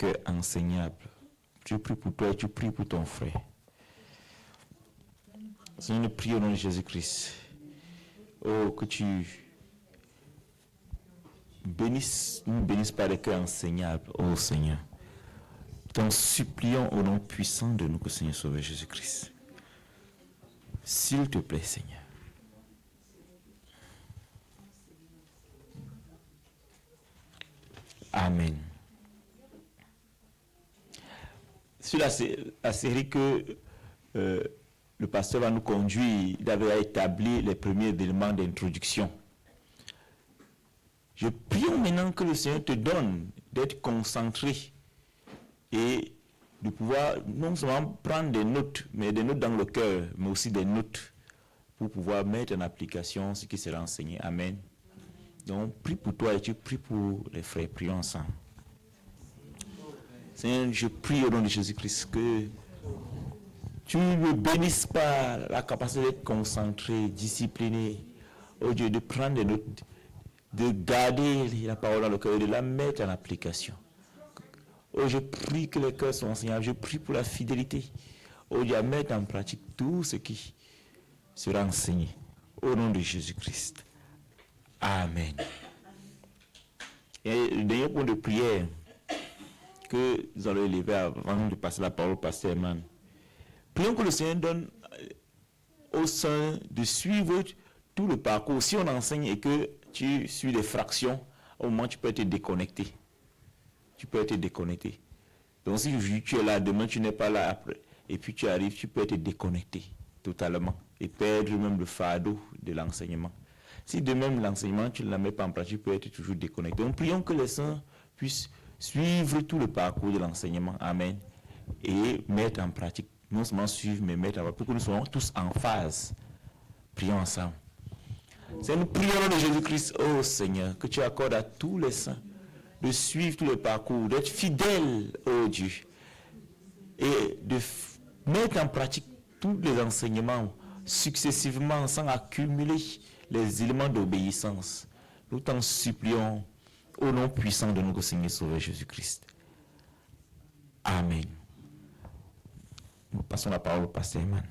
qu'enseignable. Tu pries pour toi et tu pries pour ton frère. Seigneur, nous prions au nom de Jésus-Christ. Oh, que tu bénisses, nous bénisses par les cœurs enseignables, oh Seigneur. T'en supplions au nom puissant de nous que Seigneur sauve Jésus-Christ. S'il te plaît, Seigneur. Amen. Sur la série que le pasteur va nous conduire, il avait établi les premiers éléments d'introduction. Je prie maintenant que le Seigneur te donne d'être concentré et de pouvoir non seulement prendre des notes, mais des notes dans le cœur, mais aussi des notes pour pouvoir mettre en application ce qui sera enseigné. Amen. Donc, prie pour toi et tu pries pour les frères. Prions ensemble. Seigneur, je prie au nom de Jésus-Christ que tu me bénisses par la capacité d'être concentré, discipliné. Oh Dieu, de prendre des notes, de garder la parole dans le cœur et de la mettre en application. Oh, je prie que les cœurs soient enseignables. Je prie pour la fidélité. Oh Dieu, à mettre en pratique tout ce qui sera enseigné. Au nom de Jésus-Christ. Amen. Et le dernier point de prière que nous allons élever avant de passer la parole au pasteur Herman. Prions que le Seigneur donne au sein de suivre tout le parcours. Si on enseigne et que tu suis des fractions, au moment tu peux être déconnecté. Tu peux être déconnecté. Donc si tu es là, demain tu n'es pas là après, et puis tu arrives, tu peux être déconnecté totalement et perdre même le fardeau de l'enseignement. Si de même l'enseignement, tu ne la mets pas en pratique, tu peux être toujours déconnecté. Donc prions que les saints puissent suivre tout le parcours de l'enseignement. Amen. Et mettre en pratique. Non seulement suivre, mais mettre en pratique. Pour que nous soyons tous en phase. Prions ensemble. C'est une prière de Jésus-Christ. Oh Seigneur, que tu accordes à tous les saints de suivre tout le parcours, d'être fidèles, oh Dieu, et de mettre en pratique tous les enseignements successivement sans accumuler les éléments d'obéissance. Nous t'en supplions au nom puissant de notre Seigneur Sauveur Jésus-Christ. Amen. Nous passons la parole au pasteur Herman.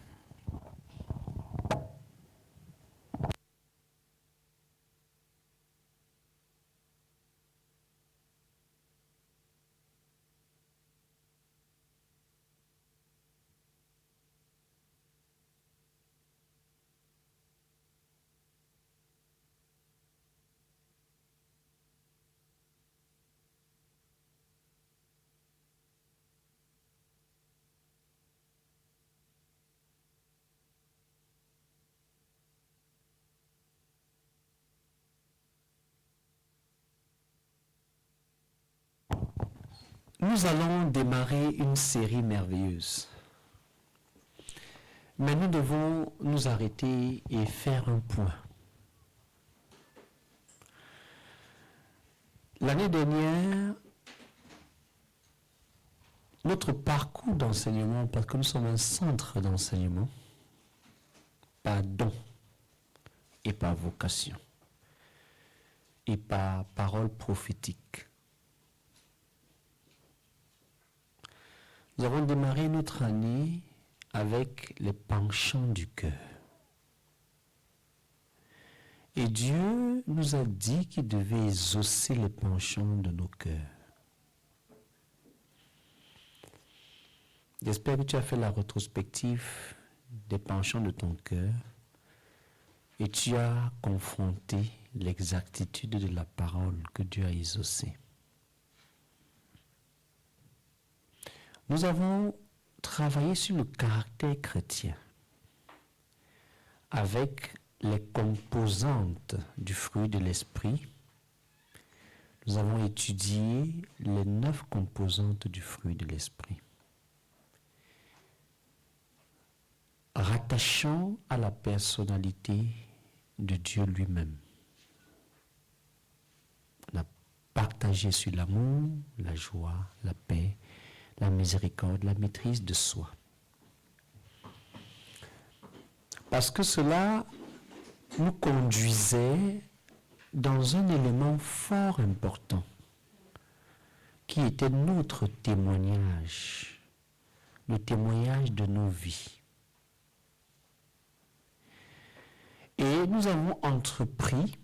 Nous allons démarrer une série merveilleuse. Mais nous devons nous arrêter et faire un point. L'année dernière, notre parcours d'enseignement, parce que nous sommes un centre d'enseignement, par don et par vocation et par parole prophétique. Nous avons démarré notre année avec les penchants du cœur. Et Dieu nous a dit qu'il devait exaucer les penchants de nos cœurs. J'espère que tu as fait la rétrospective des penchants de ton cœur et tu as confronté l'exactitude de la parole que Dieu a exaucée. Nous avons travaillé sur le caractère chrétien avec les composantes du fruit de l'esprit. Nous avons étudié les 9 composantes du fruit de l'esprit, rattachant à la personnalité de Dieu lui-même. On a partagé sur l'amour, la joie, la paix, la miséricorde, la maîtrise de soi. Parce que cela nous conduisait dans un élément fort important qui était notre témoignage, le témoignage de nos vies. Et nous avons entrepris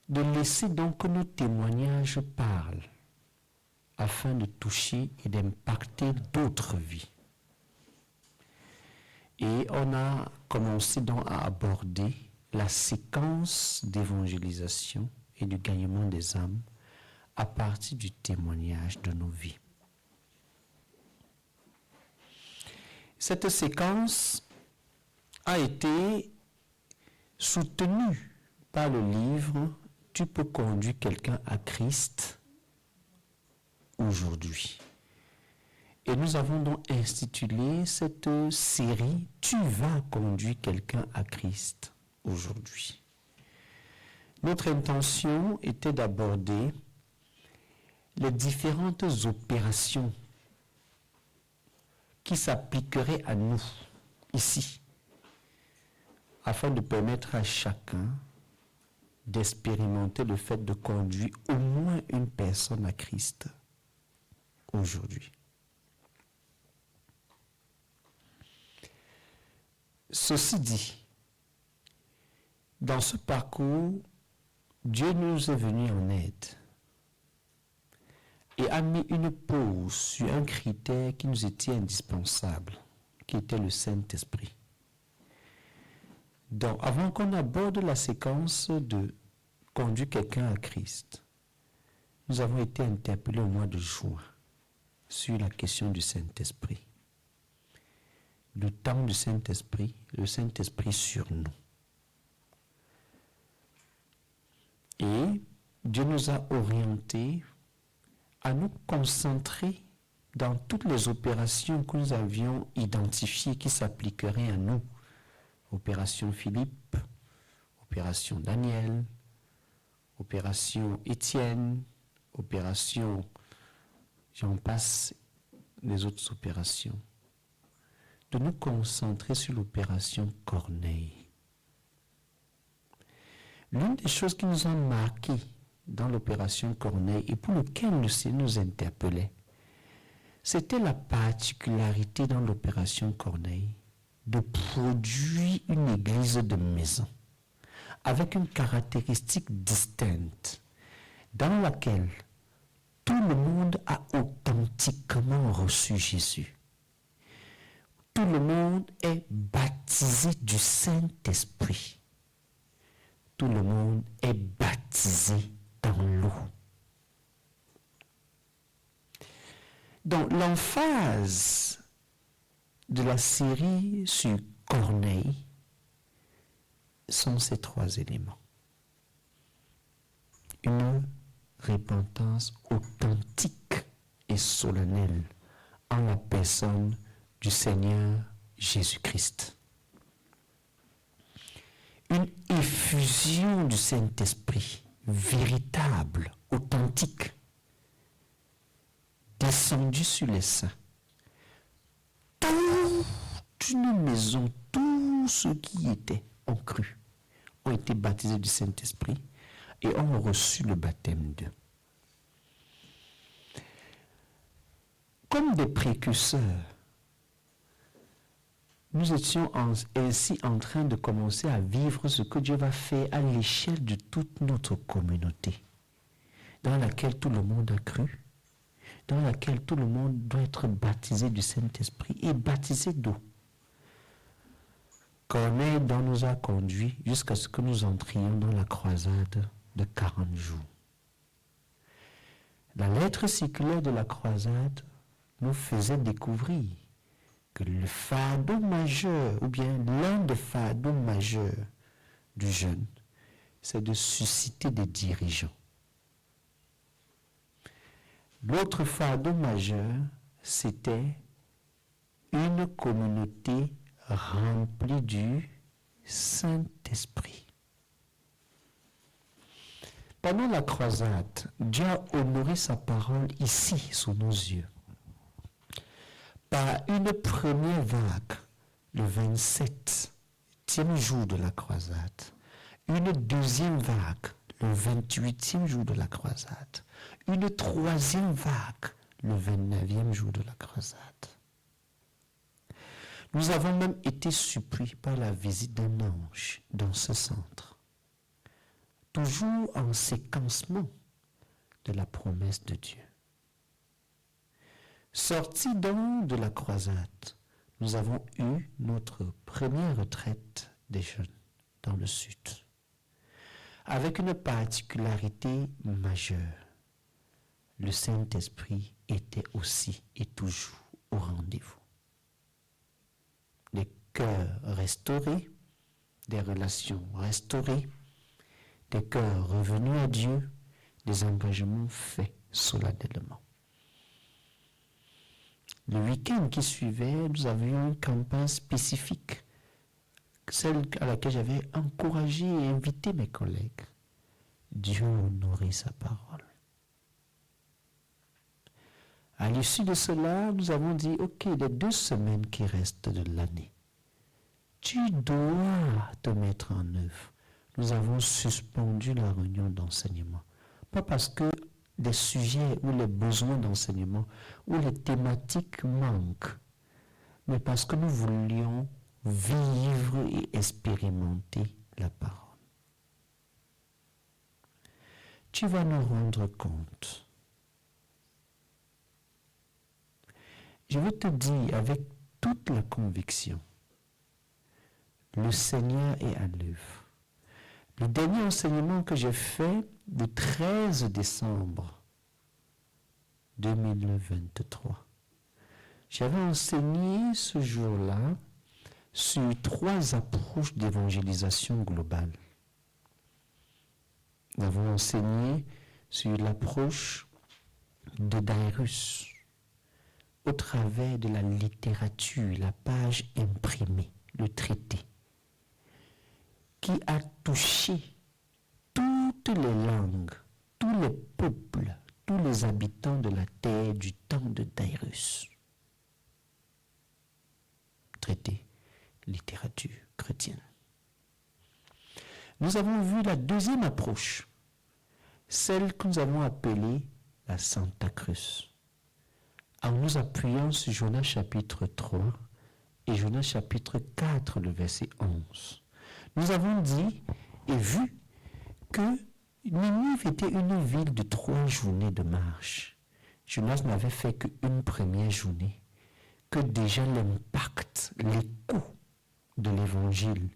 de laisser donc que nos témoignages parlent afin de toucher et d'impacter d'autres vies. Et on a commencé donc à aborder la séquence d'évangélisation et du gagnement des âmes à partir du témoignage de nos vies. Cette séquence a été soutenue par le livre « Tu peux conduire quelqu'un à Christ aujourd'hui ». Et nous avons donc intitulé cette série « Tu vas conduire quelqu'un à Christ aujourd'hui ». Notre intention était d'aborder les différentes opérations qui s'appliqueraient à nous, ici, afin de permettre à chacun d'expérimenter le fait de conduire au moins une personne à Christ aujourd'hui. Ceci dit, dans ce parcours, Dieu nous est venu en aide et a mis une pause sur un critère qui nous était indispensable, qui était le Saint-Esprit. Donc, avant qu'on aborde la séquence de conduire quelqu'un à Christ, nous avons été interpellés au mois de juin sur la question du Saint-Esprit. Le temps du Saint-Esprit, le Saint-Esprit sur nous. Et Dieu nous a orientés à nous concentrer dans toutes les opérations que nous avions identifiées qui s'appliqueraient à nous. Opération Philippe, opération Daniel, opération Étienne, opération, j'en passe les autres opérations. De nous concentrer sur l'opération Corneille. L'une des choses qui nous ont marqué dans l'opération Corneille et pour lequel le Seigneur nous interpellait, c'était la particularité dans l'opération Corneille de produire une église de maison avec une caractéristique distincte dans laquelle tout le monde a authentiquement reçu Jésus. Tout le monde est baptisé du Saint-Esprit. Tout le monde est baptisé dans l'eau. Donc l'emphase de la série sur Corneille sont ces trois éléments. Une repentance authentique et solennelle en la personne du Seigneur Jésus-Christ. Une effusion du Saint-Esprit véritable, authentique, descendue sur les saints. Toute une maison, tous ceux qui y étaient ont cru, ont été baptisés du Saint-Esprit et ont reçu le baptême d'eux. Comme des précurseurs, nous étions ainsi en train de commencer à vivre ce que Dieu va faire à l'échelle de toute notre communauté, dans laquelle tout le monde a cru, dans laquelle tout le monde doit être baptisé du Saint-Esprit et baptisé d'eau. Corneille dont nous a conduits jusqu'à ce que nous entrions dans la croisade de 40 jours. La lettre circulaire de la croisade nous faisait découvrir que le fardeau majeur, ou bien l'un des fardeaux majeurs du jeûne, c'est de susciter des dirigeants. L'autre fardeau majeur, c'était une communauté remplie du Saint-Esprit. Pendant la croisade, Dieu a honoré sa parole ici, sous nos yeux, par une première vague, le 27e jour de la croisade, une deuxième vague, le 28e jour de la croisade, une troisième vague le 29e jour de la croisade. Nous avons même été surpris par la visite d'un ange dans ce centre. Toujours en séquencement de la promesse de Dieu. Sortis donc de la croisade, nous avons eu notre première retraite des jeunes dans le sud, avec une particularité majeure. Le Saint-Esprit était aussi et toujours au rendez-vous. Des cœurs restaurés, des relations restaurées, des cœurs revenus à Dieu, des engagements faits solennellement. Le week-end qui suivait, nous avions une campagne spécifique, celle à laquelle j'avais encouragé et invité mes collègues. Dieu honorait sa parole. À l'issue de cela, nous avons dit, ok, les 2 semaines qui restent de l'année, tu dois te mettre en œuvre. Nous avons suspendu la réunion d'enseignement. Pas parce que des sujets ou les besoins d'enseignement ou les thématiques manquent, mais parce que nous voulions vivre et expérimenter la parole. Tu vas nous rendre compte. Je veux te dire avec toute la conviction, le Seigneur est à l'œuvre. Le dernier enseignement que j'ai fait le 13 décembre 2023, j'avais enseigné ce jour-là sur 3 approches d'évangélisation globale. Nous avons enseigné sur l'approche de Dairus au travers de la littérature, la page imprimée, le traité, qui a touché toutes les langues, tous les peuples, tous les habitants de la terre du temps de Dairus. Traité, littérature chrétienne. Nous avons vu la deuxième approche, celle que nous avons appelée la Sancta Crus, en nous appuyant sur Jonas chapitre 3 et Jonas chapitre 4, le verset 11. Nous avons dit et vu que Ninive était une ville de 3 journées de marche. Jonas n'avait fait qu'une première journée, que déjà l'impact, l'écho de l'évangile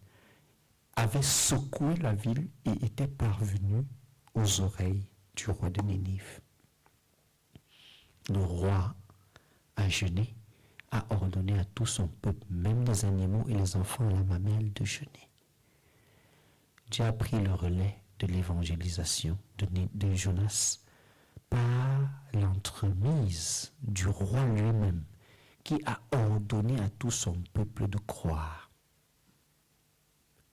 avait secoué la ville et était parvenu aux oreilles du roi de Ninive. Le roi a jeûné, a ordonné à tout son peuple, même les animaux et les enfants à la mamelle, de jeûner. Dieu a pris le relais de l'évangélisation de Jonas par l'entremise du roi lui-même, qui a ordonné à tout son peuple de croire.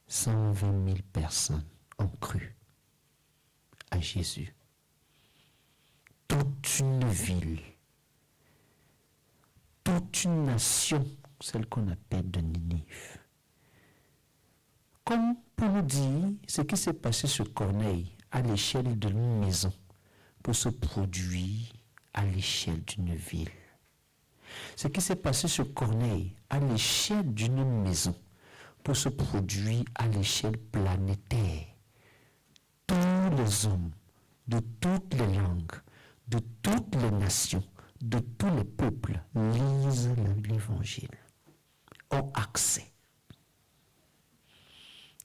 120 000 personnes ont cru à Jésus. Toute une ville, toute une nation, celle qu'on appelle de Ninive. Comme pour nous dire ce qui s'est passé sur Corneille à l'échelle d'une maison pour se produire à l'échelle d'une ville. Ce qui s'est passé sur Corneille à l'échelle d'une maison pour se produire à l'échelle planétaire. Tous les hommes de toutes les langues, de toutes les nations, de tous les peuples lisent l'évangile, ont accès.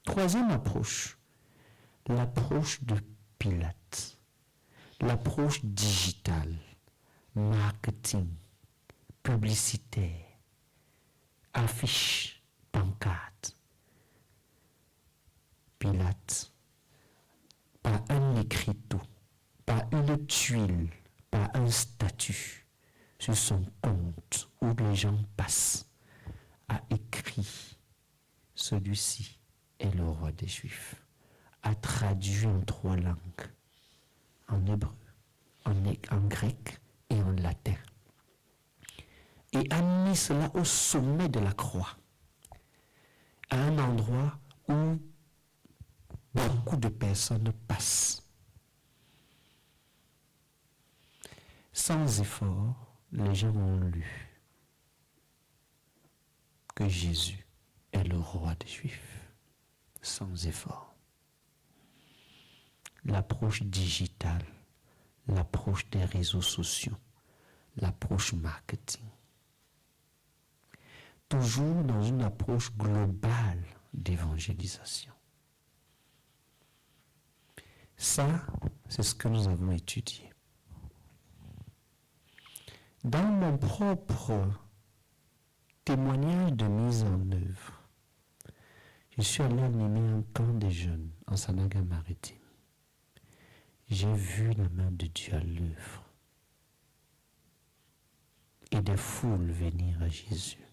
Troisième approche, l'approche de Pilate, l'approche digitale, marketing, publicitaire, affiche, pancarte. Pilate, par un écriteau, par une tuile, par un statut sur son compte où les gens passent, a écrit « Celui-ci est le roi des Juifs », a traduit en 3 langues, en hébreu, en grec et en latin, et a mis cela au sommet de la croix, à un endroit où beaucoup de personnes passent. sans effort, les gens ont lu que Jésus est le roi des Juifs. Sans effort. L'approche digitale, l'approche des réseaux sociaux, l'approche marketing. Toujours dans une approche globale d'évangélisation. Ça, c'est ce que nous avons étudié. Dans mon propre témoignage de mise en œuvre, je suis allé animer un camp des jeunes en Sanaga-Maritime. J'ai vu la main de Dieu à l'œuvre et des foules venir à Jésus.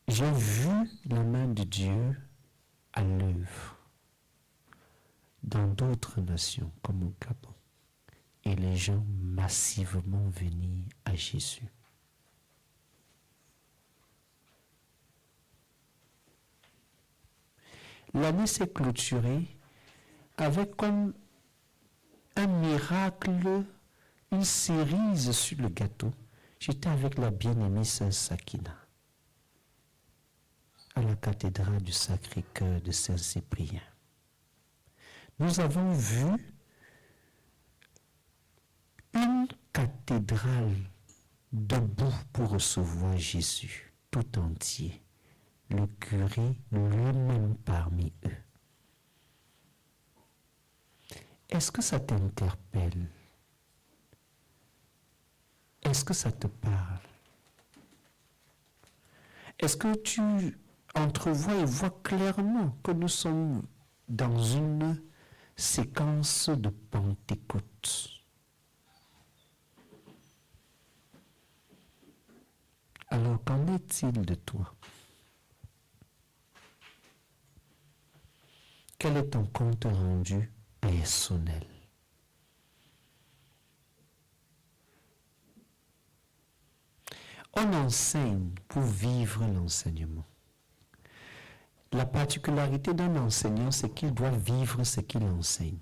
J'ai vu la main de Dieu à l'œuvre dans d'autres nations comme au Gabon et les gens massivement venir à Jésus. L'année s'est clôturée avec comme un miracle, une cerise sur le gâteau. J'étais avec la bien-aimée Sœur Sakina à la cathédrale du Sacré-Cœur de Saint-Cyprien. Nous avons vu une cathédrale debout pour recevoir Jésus tout entier. Le curé lui-même parmi eux. Est-ce que ça t'interpelle? Est-ce que ça te parle? Est-ce que tu entrevois et vois clairement que nous sommes dans une séquence de Pentecôte? Alors, qu'en est-il de toi? Quel est ton compte rendu personnel? On enseigne pour vivre l'enseignement. La particularité d'un enseignant, c'est qu'il doit vivre ce qu'il enseigne.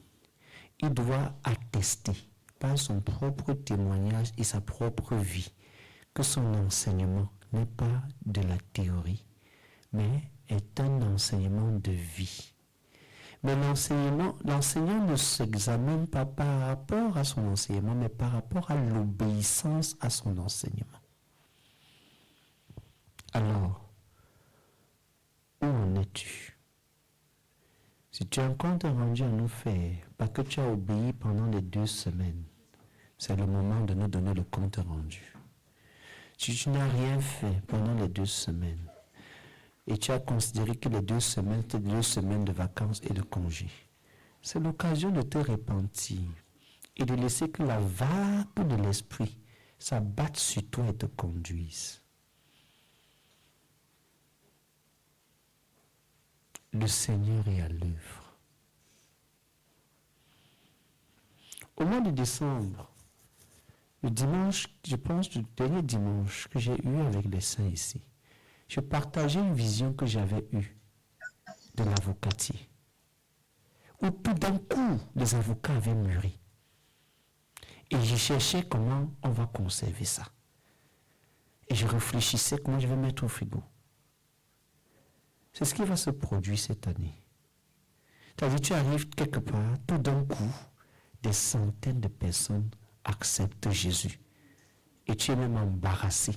Il doit attester par son propre témoignage et sa propre vie que son enseignement n'est pas de la théorie, mais est un enseignement de vie. Mais l'enseignant ne s'examine pas par rapport à son enseignement, mais par rapport à l'obéissance à son enseignement. Alors, où en es-tu? Si tu as un compte rendu à nous faire, parce que tu as obéi pendant les 2 semaines, c'est le moment de nous donner le compte rendu. Si tu n'as rien fait pendant les 2 semaines, et tu as considéré que les 2 semaines, c'était 2 semaines de vacances et de congés, c'est l'occasion de te repentir et de laisser que la vague de l'esprit s'abatte sur toi et te conduise. Le Seigneur est à l'œuvre. Au mois de décembre, le dimanche, je pense, le dernier dimanche que j'ai eu avec les saints ici, je partageais une vision que j'avais eue de l'avocatier, où tout d'un coup, les avocats avaient mûri. Et je cherchais comment on va conserver ça. Et je réfléchissais comment je vais mettre au frigo. C'est ce qui va se produire cette année. C'est-à-dire, tu arrives quelque part, tout d'un coup, des centaines de personnes acceptent Jésus. Et tu es même embarrassé.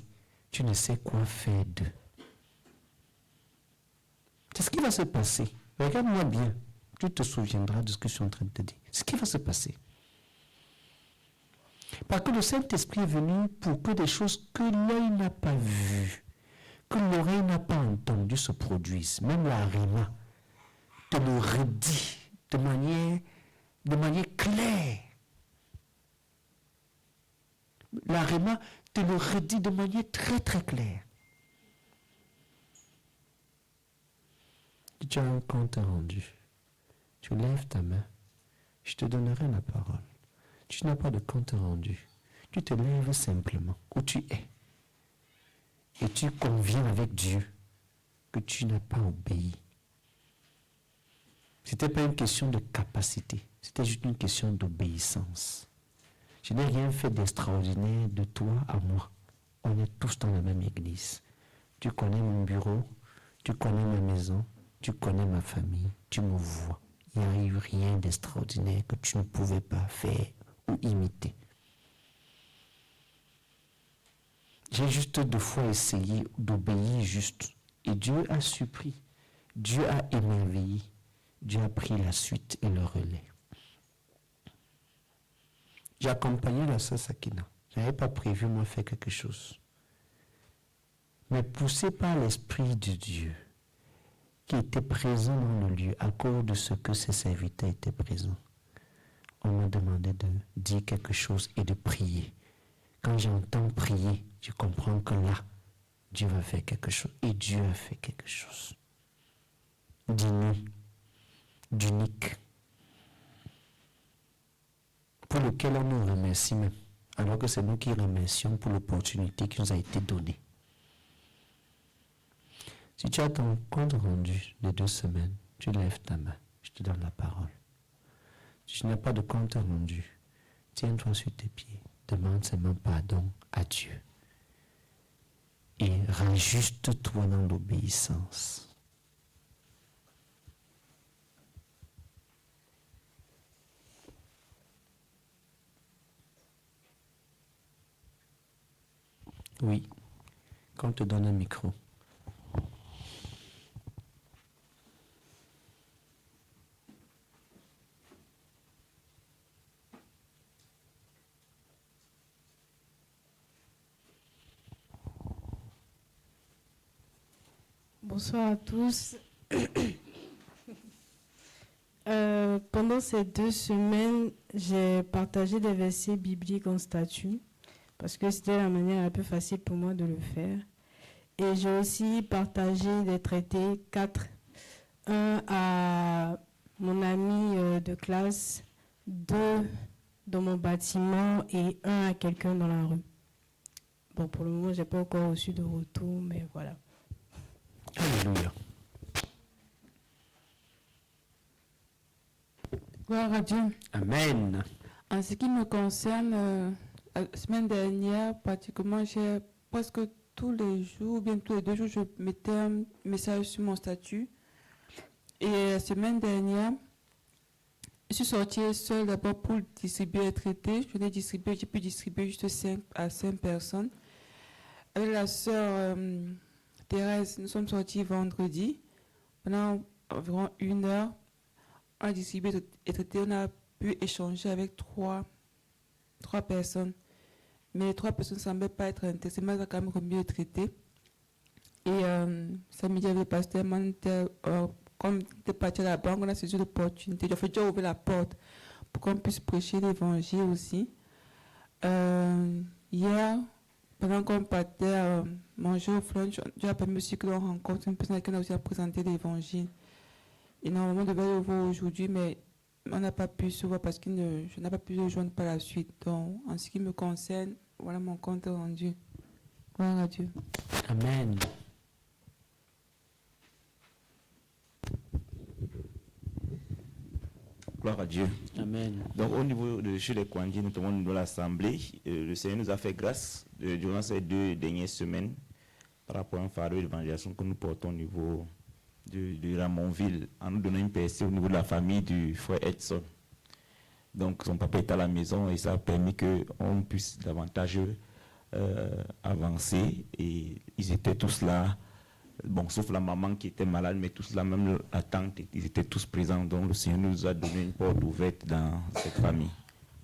Tu ne sais quoi faire d'eux. C'est ce qui va se passer. Regarde-moi bien. Tu te souviendras de ce que je suis en train de te dire. Ce qui va se passer. Parce que le Saint-Esprit est venu pour que des choses que l'œil n'a pas vues, que l'oreille n'a pas entendues se produisent. Même la rhéma te le redit de manière claire. La rhéma te le redit de manière très très claire. Si tu as un compte rendu, tu lèves ta main, je te donnerai la parole. Tu n'as pas de compte rendu, tu te lèves simplement où tu es. Et tu conviens avec Dieu que tu n'as pas obéi. Ce n'était pas une question de capacité, C'était juste une question d'obéissance. Je n'ai rien fait d'extraordinaire de toi à moi. On est tous dans la même église. Tu connais mon bureau, tu connais ma maison, tu connais ma famille, tu me vois. Il n'y a eu rien d'extraordinaire que tu ne pouvais pas faire ou imiter. J'ai juste 2 fois essayé d'obéir juste. Et Dieu a surpris. Dieu a émerveillé. Dieu a pris la suite et le relais. J'ai accompagné la sœur Sakina. Je n'avais pas prévu moi faire quelque chose. Mais poussé par l'Esprit de Dieu, qui était présent dans le lieu à cause de ce que ses serviteurs étaient présents, on m'a demandé de dire quelque chose et de prier. Quand j'entends prier, je comprends que là, Dieu va faire quelque chose. Et Dieu a fait quelque chose. D'unique. Pour lequel on nous remercie même. Alors que c'est nous qui remercions pour l'opportunité qui nous a été donnée. Si tu as ton compte rendu de 2 semaines, tu lèves ta main. Je te donne la parole. Si tu n'as pas de compte rendu, tiens-toi sur tes pieds. Demande seulement pardon à Dieu. Et rajuste-toi dans l'obéissance. Oui, quand on te donne un micro. Bonsoir à tous. Pendant ces 2 semaines, j'ai partagé des versets bibliques en statut parce que c'était la manière la plus facile pour moi de le faire. Et j'ai aussi partagé des traités 4. Un à mon ami de classe, 2 dans mon bâtiment et 1 à quelqu'un dans la rue. Bon, pour le moment, je n'ai pas encore reçu de retour, mais voilà. Alléluia. Gloire à Dieu. Amen. En ce qui me concerne, la semaine dernière, pratiquement, j'ai presque tous les jours, ou bien tous les 2 jours, je mettais un message sur mon statut. Et la semaine dernière, je suis sortie seule d'abord pour distribuer les traités. J'ai pu distribuer juste 5 à 5 personnes. Avec la sœur Thérèse, nous sommes sortis vendredi. Pendant environ 1 heure, on a distribué les traités. On a pu échanger avec 3 personnes. Mais les 3 personnes ne semblaient pas être intéressées, mais elles ont quand même remis le traité. Et samedi, avec le pasteur, comme il était parti à la banque, on a saisi l'opportunité. Il a fait déjà ouvrir la porte pour qu'on puisse prêcher l'évangile aussi. Hier, pendant qu'on partait manger au flunch, Dieu a permis aussi que l'on rencontre une personne à qui on a aussi présenté l'évangile. Et normalement, on devait le voir aujourd'hui, mais on n'a pas pu se voir parce que je n'ai pas pu le joindre par la suite. Donc, en ce qui me concerne, voilà mon compte rendu. Gloire à Dieu. Amen. Gloire à Dieu. Amen. Donc au niveau de chez les Kwandji, notamment au niveau de l'Assemblée, le Seigneur nous a fait grâce durant ces 2 dernières semaines par rapport à un fardeau d'évangélisation que nous portons au niveau de Ramonville, en nous donnant une percée au niveau de la famille du frère Edson. Donc son papa est à la maison et ça a permis qu'on puisse davantage avancer. Et ils étaient tous là, bon, sauf la maman qui était malade, mais tous là, même la tante, ils étaient tous présents. Donc le Seigneur nous a donné une porte ouverte dans cette famille.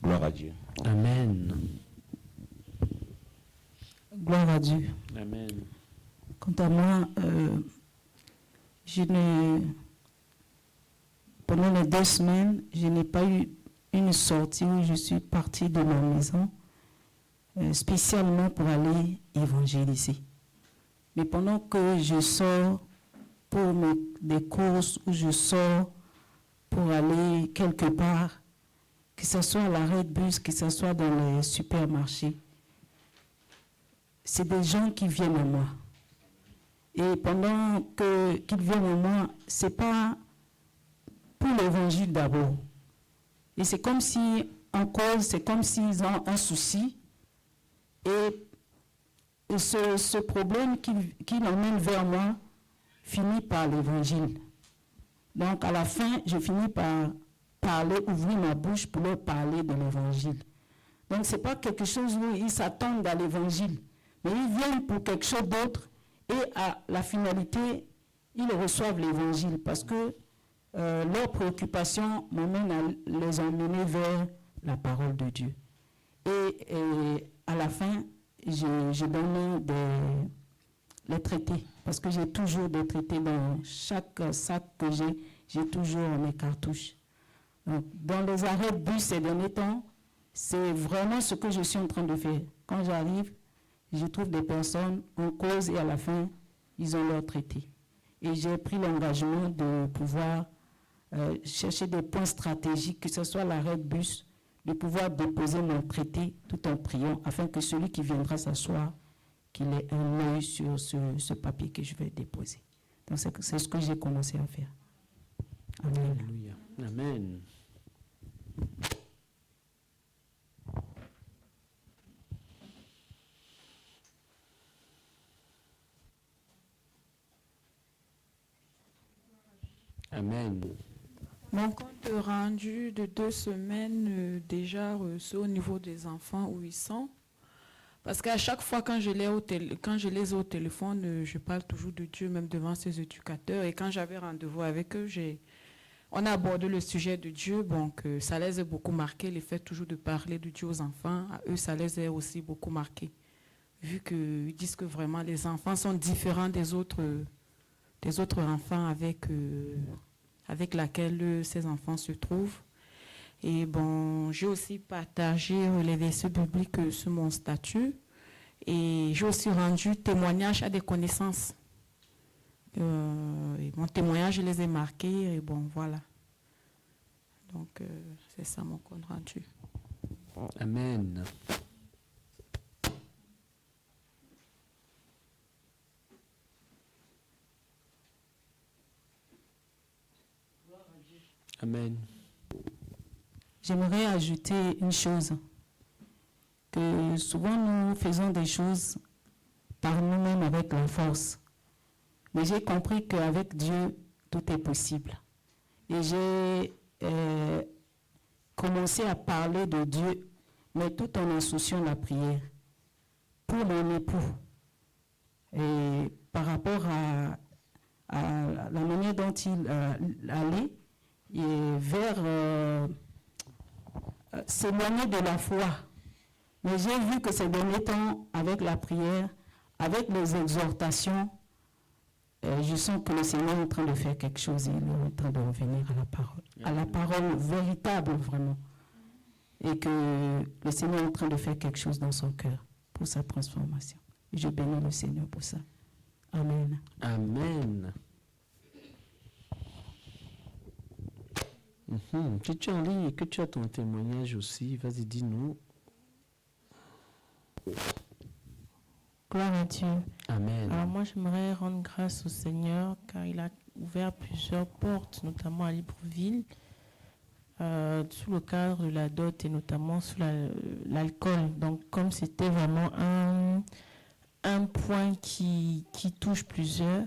Gloire à Dieu. Amen. Gloire à Dieu. Amen. Quant à moi, pendant les 2 semaines, je n'ai pas eu une sortie où je suis partie de ma maison spécialement pour aller évangéliser. Mais pendant que je sors pour des courses ou je sors pour aller quelque part, que ce soit à l'arrêt de bus, que ce soit dans les supermarchés, c'est des gens qui viennent à moi. Et pendant qu'ils viennent à moi, ce n'est pas pour l'évangile d'abord. Et c'est comme si, en cause, c'est comme s'ils ont un souci. Et ce problème qui l'emmène vers moi finit par l'évangile. Donc, à la fin, je finis par ouvrir ma bouche pour leur parler de l'évangile. Donc, ce n'est pas quelque chose où ils s'attendent à l'évangile, mais ils viennent pour quelque chose d'autre et à la finalité, ils reçoivent l'évangile parce que leurs préoccupations m'amènent à les emmener vers la parole de Dieu. Et à la fin, je donne les traités parce que j'ai toujours des traités dans chaque sac que j'ai toujours mes cartouches. Donc, dans les arrêts de bus ces derniers temps, c'est vraiment ce que je suis en train de faire. Quand j'arrive, je trouve des personnes, on cause et à la fin, ils ont leur traité. Et j'ai pris l'engagement de pouvoir chercher des points stratégiques, que ce soit l'arrêt de bus, de pouvoir déposer mon traité tout en priant, afin que celui qui viendra s'asseoir, qu'il ait un œil sur ce papier que je vais déposer. Donc c'est ce que j'ai commencé à faire. Amen. Alléluia. Amen. Amen. Mon compte rendu de 2 semaines déjà reçu au niveau des enfants où ils sont. Parce qu'à chaque fois quand je les ai au téléphone, je parle toujours de Dieu, même devant ces éducateurs. Et quand j'avais rendez-vous avec eux, on a abordé le sujet de Dieu. Donc ça les a beaucoup marqués, le fait toujours de parler de Dieu aux enfants. À eux, ça les a aussi beaucoup marqués. Vu qu'ils disent que vraiment les enfants sont différents des autres enfants avec laquelle ces enfants se trouvent. Et bon, j'ai aussi partagé les versets bibliques sur mon statut et j'ai aussi rendu témoignage à des connaissances. Et mon témoignage, je les ai marqués et bon, voilà. Donc, c'est ça mon compte rendu. Amen. Amen. J'aimerais ajouter une chose, que souvent nous faisons des choses par nous-mêmes avec la force. Mais j'ai compris qu'avec Dieu, tout est possible. Et j'ai commencé à parler de Dieu, mais tout en associant la prière pour mon époux. Et par rapport à la manière dont il allait, et vers s'éloigner de la foi. Mais j'ai vu que ces derniers temps, avec la prière, avec les exhortations, je sens que le Seigneur est en train de faire quelque chose. Il est en train de revenir à la parole véritable, vraiment. Et que le Seigneur est en train de faire quelque chose dans son cœur pour sa transformation. Et je bénis le Seigneur pour ça. Amen. Amen. Si tu es en ligne et que tu as ton témoignage aussi, vas-y, dis-nous. Gloire à Dieu. Amen. Alors moi, j'aimerais rendre grâce au Seigneur car il a ouvert plusieurs portes, notamment à Libreville, sous le cadre de la dot et notamment sous l'alcool. Donc comme c'était vraiment un point qui touche plusieurs,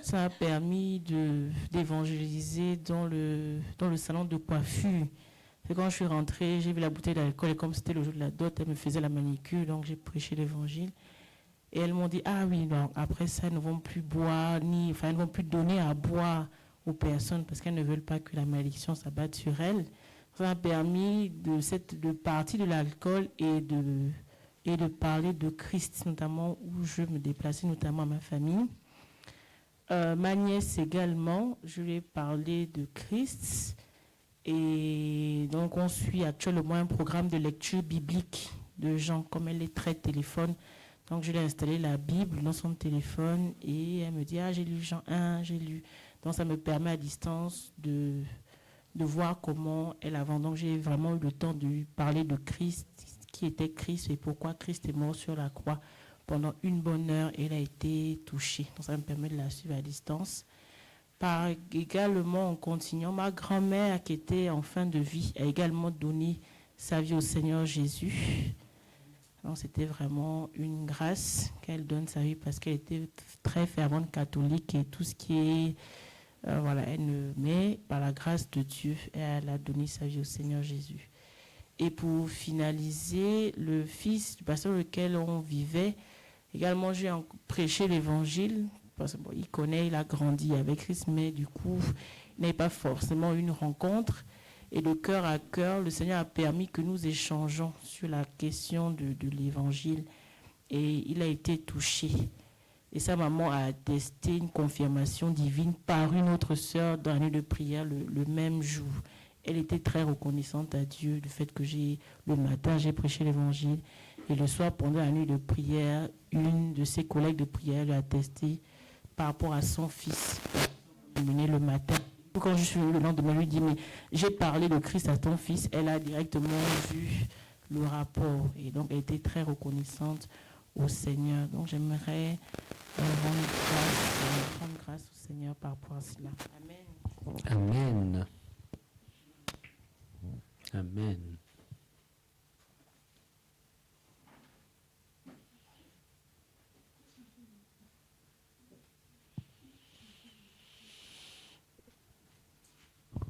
ça a permis d'évangéliser dans le salon de coiffure. Et quand je suis rentrée, j'ai vu la bouteille d'alcool et comme c'était le jour de la dot, elle me faisait la manicure, donc j'ai prêché l'évangile. Et elles m'ont dit, ah oui, donc après ça, elles ne vont plus boire, elles ne vont plus donner à boire aux personnes parce qu'elles ne veulent pas que la malédiction s'abatte sur elles. Ça a permis de partir de l'alcool et de parler de Christ, notamment où je me déplaçais, notamment à ma famille. Ma nièce également, je lui ai parlé de Christ. Et donc, on suit actuellement un programme de lecture biblique de Jean, comme elle est très téléphone. Donc, je lui ai installé la Bible dans son téléphone et elle me dit, ah, j'ai lu Jean 1, j'ai lu. Donc, ça me permet à distance de voir comment elle avance. Donc, j'ai vraiment eu le temps de lui parler de Christ, qui était Christ et pourquoi Christ est mort sur la croix pendant une bonne heure et elle a été touchée. Donc, ça me permet de la suivre à distance. Également, en continuant, ma grand-mère qui était en fin de vie a également donné sa vie au Seigneur Jésus. Donc, c'était vraiment une grâce qu'elle donne sa vie parce qu'elle était très fervente catholique et tout ce qui est... voilà, mais par la grâce de Dieu, elle a donné sa vie au Seigneur Jésus. Et pour finaliser, le fils du pasteur lequel on vivait, également j'ai prêché l'évangile. Parce que, bon, il connaît, il a grandi avec Christ, mais du coup, il n'avait pas forcément une rencontre. Et de cœur à cœur, le Seigneur a permis que nous échangeons sur la question de l'évangile. Et il a été touché. Et sa maman a attesté une confirmation divine par une autre sœur dans la nuit de prière le même jour. Elle était très reconnaissante à Dieu du fait que le matin, j'ai prêché l'évangile. Et le soir, pendant la nuit de prière, une de ses collègues de prière lui a attesté par rapport à son fils, mené le matin. Quand je suis le lendemain, lui dit, mais j'ai parlé de Christ à ton fils. Elle a directement vu le rapport. Et donc, elle était très reconnaissante au Seigneur. Donc, j'aimerais rendre grâce au Seigneur par rapport à cela. Amen. Amen. Amen.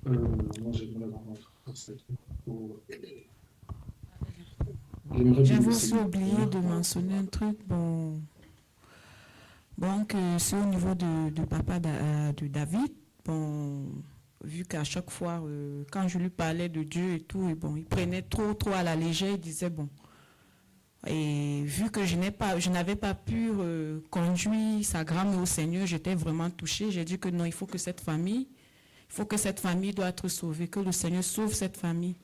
Moi, j'aimerais rendre J'avais aussi oublié de mentionner un truc. Bon, que c'est au niveau de papa de David. Bon, vu qu'à chaque fois, quand je lui parlais de Dieu et tout, et bon, il prenait trop à la légère. Il disait bon. Et vu que je n'avais pas pu conduire sa grand-mère au Seigneur, j'étais vraiment touchée. J'ai dit que non, il faut que cette famille doit être sauvée, que le Seigneur sauve cette famille.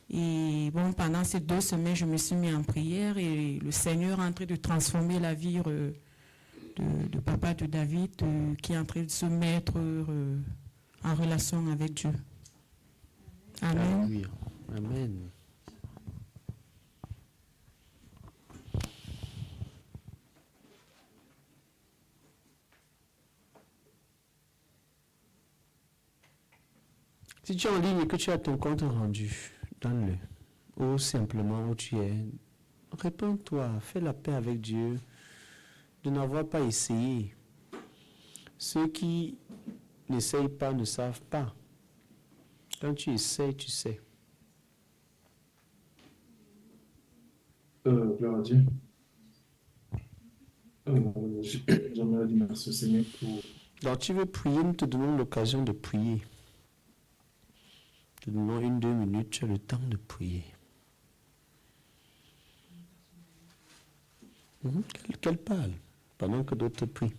Et bon, pendant ces 2 semaines, je me suis mis en prière et le Seigneur est en train de transformer la vie de papa de David, qui est en train de se mettre en relation avec Dieu. Amen. Alléluia. Amen. Si tu es en ligne et que tu as ton compte rendu, donne-le. Ou simplement où tu es, réponds-toi, fais la paix avec Dieu, de n'avoir pas essayé. Ceux qui n'essayent pas ne savent pas. Quand tu essayes, tu sais. Gloire à Dieu. J'aimerais dire merci au Seigneur pour... Donc tu veux prier, nous te donnons l'occasion de prier. Te donnons 1-2 minutes, tu as le temps de prier. Qu'elle parle, pendant que d'autres prient.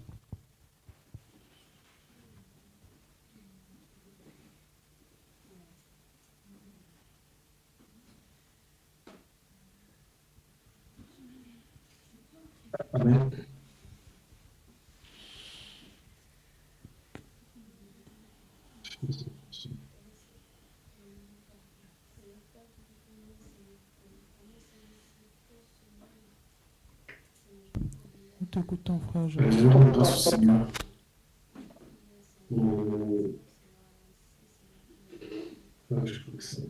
Amen. Nous t'écoutons, frère. Je rends grâce au Seigneur pour... je crois que c'est...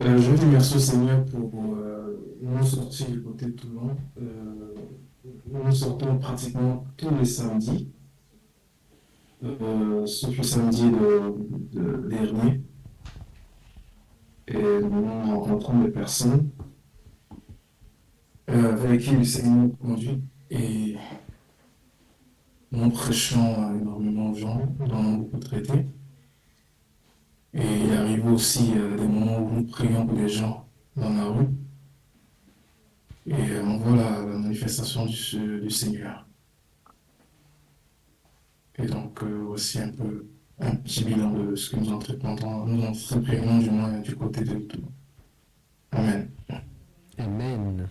Je veux dire merci au Seigneur pour nous sortir du côté de Toulon. Nous sortons pratiquement tous les samedis. sauf le samedi dernier. Et nous rencontrons des personnes avec qui le Seigneur nous conduit et nous prêchons à énormément de gens, nous avons beaucoup traité. Et il arrive aussi des moments où nous prions pour les gens dans la rue. Et on voit la manifestation du Seigneur. Et donc, voici un petit bilan de ce que nous entreprenons du moins du côté de tout. Amen. Amen.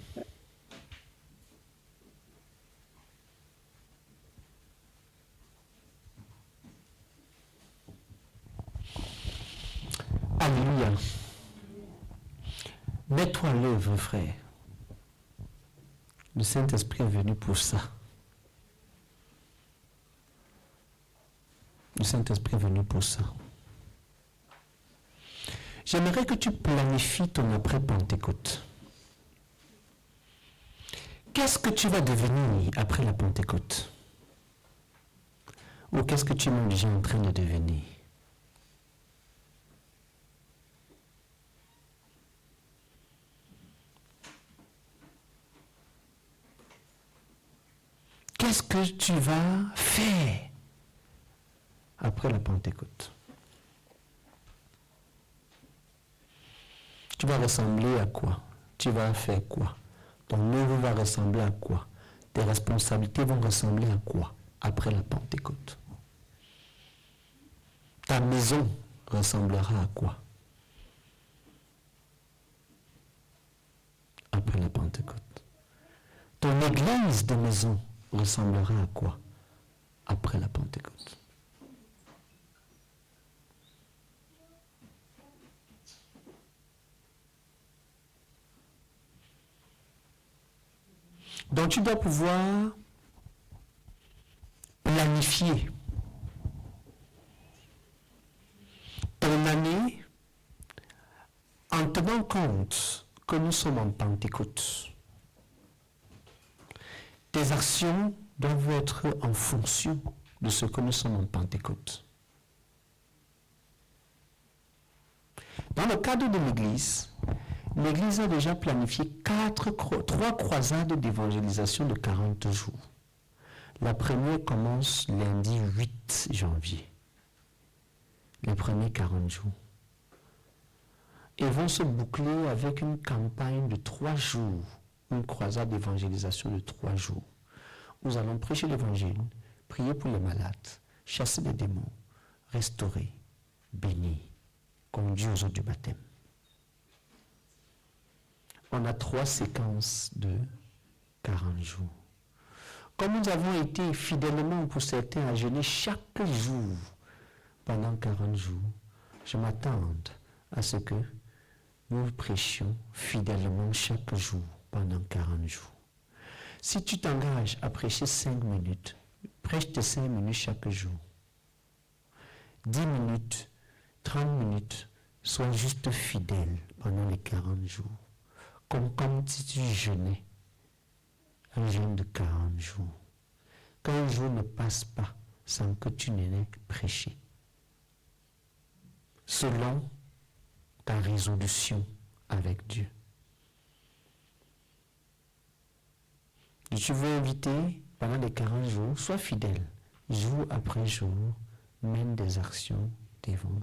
Alléluia. Mets-toi à l'œuvre, frère. Le Saint-Esprit est venu pour ça. Le Saint-Esprit est venu pour ça. J'aimerais que tu planifies ton après-Pentecôte. Qu'est-ce que tu vas devenir après la Pentecôte? Ou qu'est-ce que tu es déjà en train de devenir? Qu'est-ce que tu vas faire après la Pentecôte? Tu vas ressembler à quoi? Tu vas faire quoi? Ton œuvre va ressembler à quoi? Tes responsabilités vont ressembler à quoi après la Pentecôte? Ta maison ressemblera à quoi après la Pentecôte? Ton église de maison ressemblera à quoi après la Pentecôte? Donc tu dois pouvoir planifier ton année en tenant compte que nous sommes en Pentecôte. Tes actions doivent être en fonction de ce que nous sommes en Pentecôte. Dans le cadre de l'Église, l'Église a déjà planifié 3 croisades d'évangélisation de 40 jours. La première commence lundi 8 janvier. Les premiers 40 jours. Et vont se boucler avec une campagne de 3 jours. Une croisade d'évangélisation de 3 jours. Nous allons prêcher l'évangile, prier pour les malades, chasser les démons, restaurer, bénir, conduire aux eaux du baptême. On a 3 séquences de 40 jours. Comme nous avons été fidèlement pour certains à jeûner chaque jour pendant 40 jours, je m'attends à ce que nous prêchions fidèlement chaque jour pendant 40 jours. Si tu t'engages à prêcher 5 minutes, prêche tes 5 minutes chaque jour. 10 minutes, 30 minutes, sois juste fidèle pendant les 40 jours. Comme si tu jeûnais un jeûne de 40 jours. Qu'un jour ne passe pas sans que tu n'aies prêché. Selon ta résolution avec Dieu. Et tu veux inviter pendant les 40 jours, sois fidèle. Jour après jour, mène des actions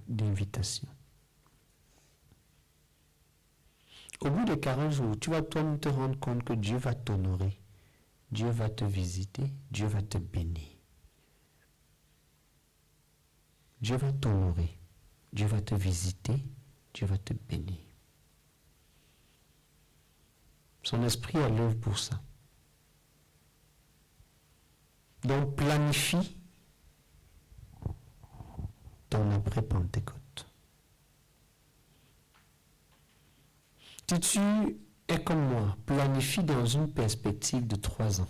d'invitation. Au bout de 40 jours, tu vas toi-même te rendre compte que Dieu va t'honorer. Dieu va te visiter, Dieu va te bénir. Dieu va t'honorer, Dieu va te visiter, Dieu va te bénir. Son esprit est à l'œuvre pour ça. Donc planifie ton après-Pentecôte. Si tu es comme moi, planifie dans une perspective de 3 ans.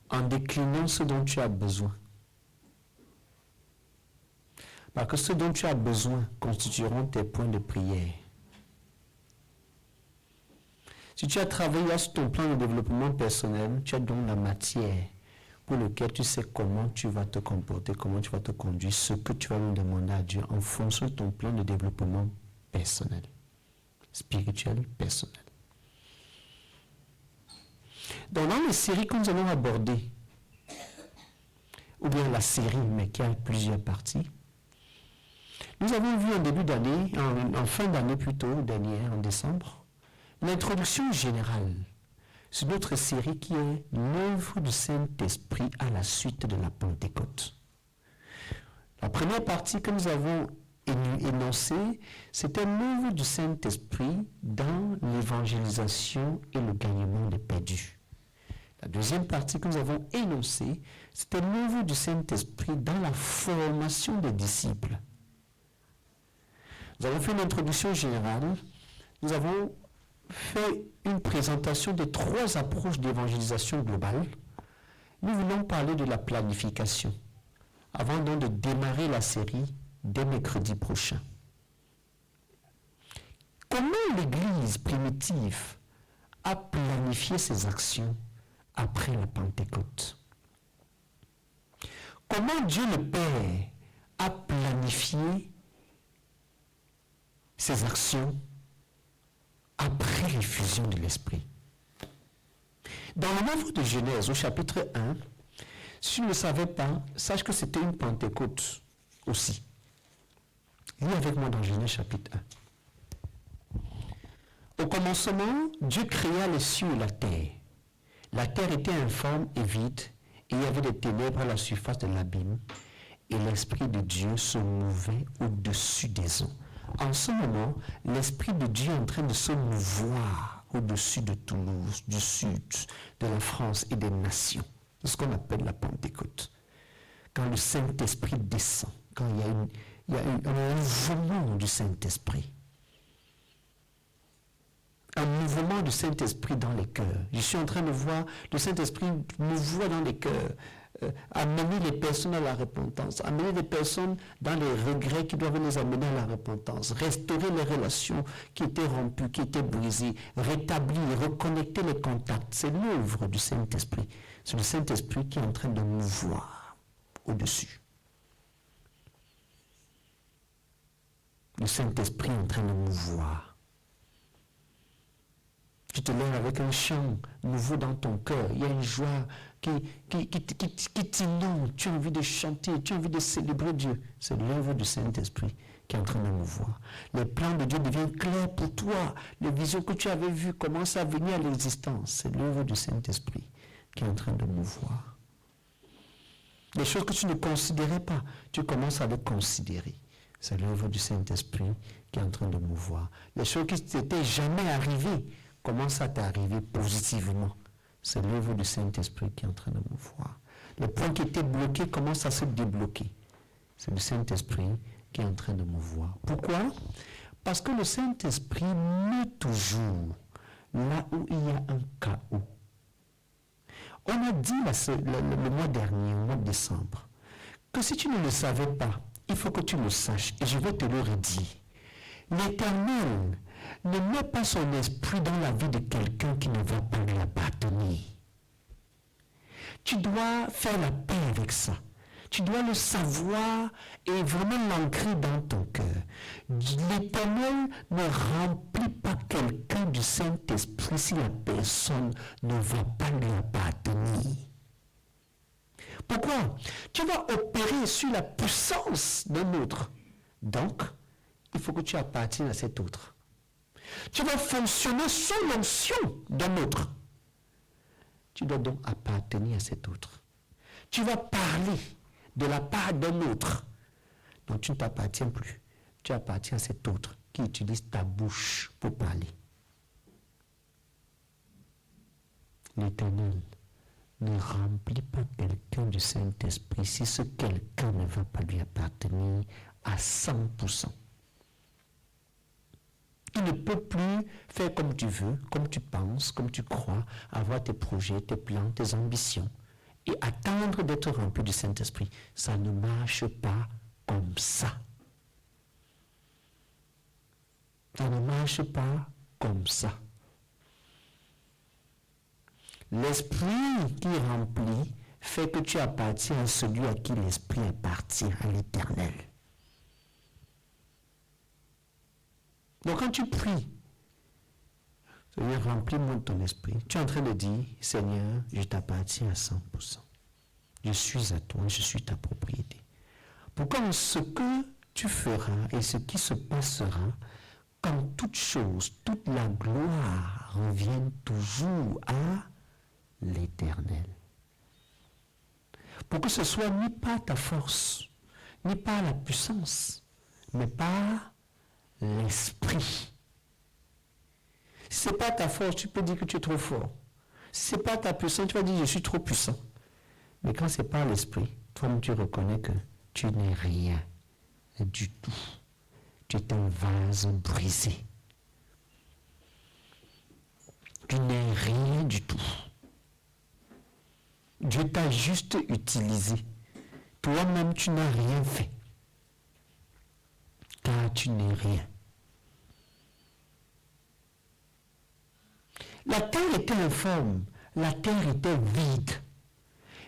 En déclinant ce dont tu as besoin. Parce que ce dont tu as besoin constitueront tes points de prière. Si tu as travaillé sur ton plan de développement personnel, tu as donc la matière pour laquelle tu sais comment tu vas te comporter, comment tu vas te conduire, ce que tu vas nous demander à Dieu en fonction de ton plan de développement personnel, spirituel, personnel. Donc, dans les séries que nous allons aborder, ou bien la série, mais qui a plusieurs parties, nous avons vu en début d'année, en fin d'année plutôt, dernière, en décembre, l'introduction générale sur notre série qui est l'œuvre du Saint-Esprit à la suite de la Pentecôte. La première partie que nous avons énoncée, c'était l'œuvre du Saint-Esprit dans l'évangélisation et le gagnement des perdus. La deuxième partie que nous avons énoncée, c'était l'œuvre du Saint-Esprit dans la formation des disciples. Nous avons fait une introduction générale, nous avons fait une présentation des 3 approches d'évangélisation globale. Nous voulons parler de la planification, avant donc de démarrer la série dès mercredi prochain. Comment l'Église primitive a planifié ses actions après la Pentecôte? Comment Dieu le Père a planifié ses actions après l'effusion de l'Esprit? Dans le livre de Genèse, au chapitre 1, si tu ne le savais pas, sache que c'était une Pentecôte aussi. Lis avec moi dans Genèse chapitre 1. Au commencement, Dieu créa les cieux et la terre. La terre était informe et vide, et il y avait des ténèbres à la surface de l'abîme, et l'Esprit de Dieu se mouvait au-dessus des eaux. En ce moment, l'Esprit de Dieu est en train de se mouvoir au-dessus de Toulouse, du sud, de la France et des nations. C'est ce qu'on appelle la Pentecôte. Quand le Saint-Esprit descend, quand il y a un mouvement du Saint-Esprit. Un mouvement du Saint-Esprit dans les cœurs. Je suis en train de voir le Saint-Esprit mouvoir dans les cœurs, amener les personnes à la repentance, amener les personnes dans les regrets qui doivent les amener à la repentance, restaurer les relations qui étaient rompues, qui étaient brisées, rétablir, reconnecter les contacts. C'est l'œuvre du Saint-Esprit. C'est le Saint-Esprit qui est en train de mouvoir au-dessus. Le Saint-Esprit est en train de mouvoir. Tu te lèves avec un chant nouveau dans ton cœur. Il y a une joie qui t'inonde. Tu as envie de chanter, tu as envie de célébrer Dieu. C'est l'œuvre du Saint-Esprit qui est en train de mouvoir. Les plans de Dieu deviennent clairs pour toi. Les visions que tu avais vues commencent à venir à l'existence. C'est l'œuvre du Saint-Esprit qui est en train de mouvoir. Les choses que tu ne considérais pas, tu commences à les considérer. C'est l'œuvre du Saint-Esprit qui est en train de mouvoir. Les choses qui n'étaient jamais arrivées commencent à t'arriver positivement. C'est l'œuvre du Saint-Esprit qui est en train de mouvoir. Les points qui étaient bloqués commencent à se débloquer. C'est le Saint-Esprit qui est en train de mouvoir. Pourquoi? Parce que le Saint-Esprit met toujours là où il y a un chaos. On a dit le mois dernier, au mois de décembre, que si tu ne le savais pas, il faut que tu le saches. Et je vais te le redire. L'Éternel ne met pas son esprit dans la vie de quelqu'un qui ne va pas lui appartenir. Tu dois faire la paix avec ça. Tu dois le savoir et vraiment l'ancrer dans ton cœur. L'Éternel ne remplit pas quelqu'un du Saint-Esprit si la personne ne va pas lui appartenir. Pourquoi? Tu vas opérer sur la puissance d'un autre. Donc, il faut que tu appartiennes à cet autre. Tu vas fonctionner sous l'onction d'un autre. Tu dois donc appartenir à cet autre. Tu vas parler de la part d'un autre. Donc tu ne t'appartiens plus. Tu appartiens à cet autre qui utilise ta bouche pour parler. L'Éternel ne remplit pas quelqu'un du Saint-Esprit si ce quelqu'un ne va pas lui appartenir à 100%. Tu ne peux plus faire comme tu veux, comme tu penses, comme tu crois, avoir tes projets, tes plans, tes ambitions et attendre d'être rempli du Saint-Esprit. Ça ne marche pas comme ça. Ça ne marche pas comme ça. L'esprit qui remplit fait que tu appartiens à celui à qui l'esprit appartient, à l'Éternel. Donc quand tu pries, Seigneur, remplis-moi de ton esprit, tu es en train de dire, Seigneur, je t'appartiens à 100%. Je suis à toi, je suis ta propriété. Pourquoi ce que tu feras et ce qui se passera, quand toute chose, toute la gloire revienne toujours à l'Éternel. Pour que ce soit ni par ta force, ni par la puissance, mais par l'esprit. Si ce n'est pas ta force, tu peux dire que tu es trop fort. Si ce n'est pas ta puissance, tu vas dire je suis trop puissant. Mais quand c'est par l'esprit, toi-même tu reconnais que tu n'es rien du tout. Tu es un vase brisé. Tu n'es rien du tout. Dieu t'a juste utilisé. Toi-même, tu n'as rien fait. Car tu n'es rien. La terre était informe. La terre était vide.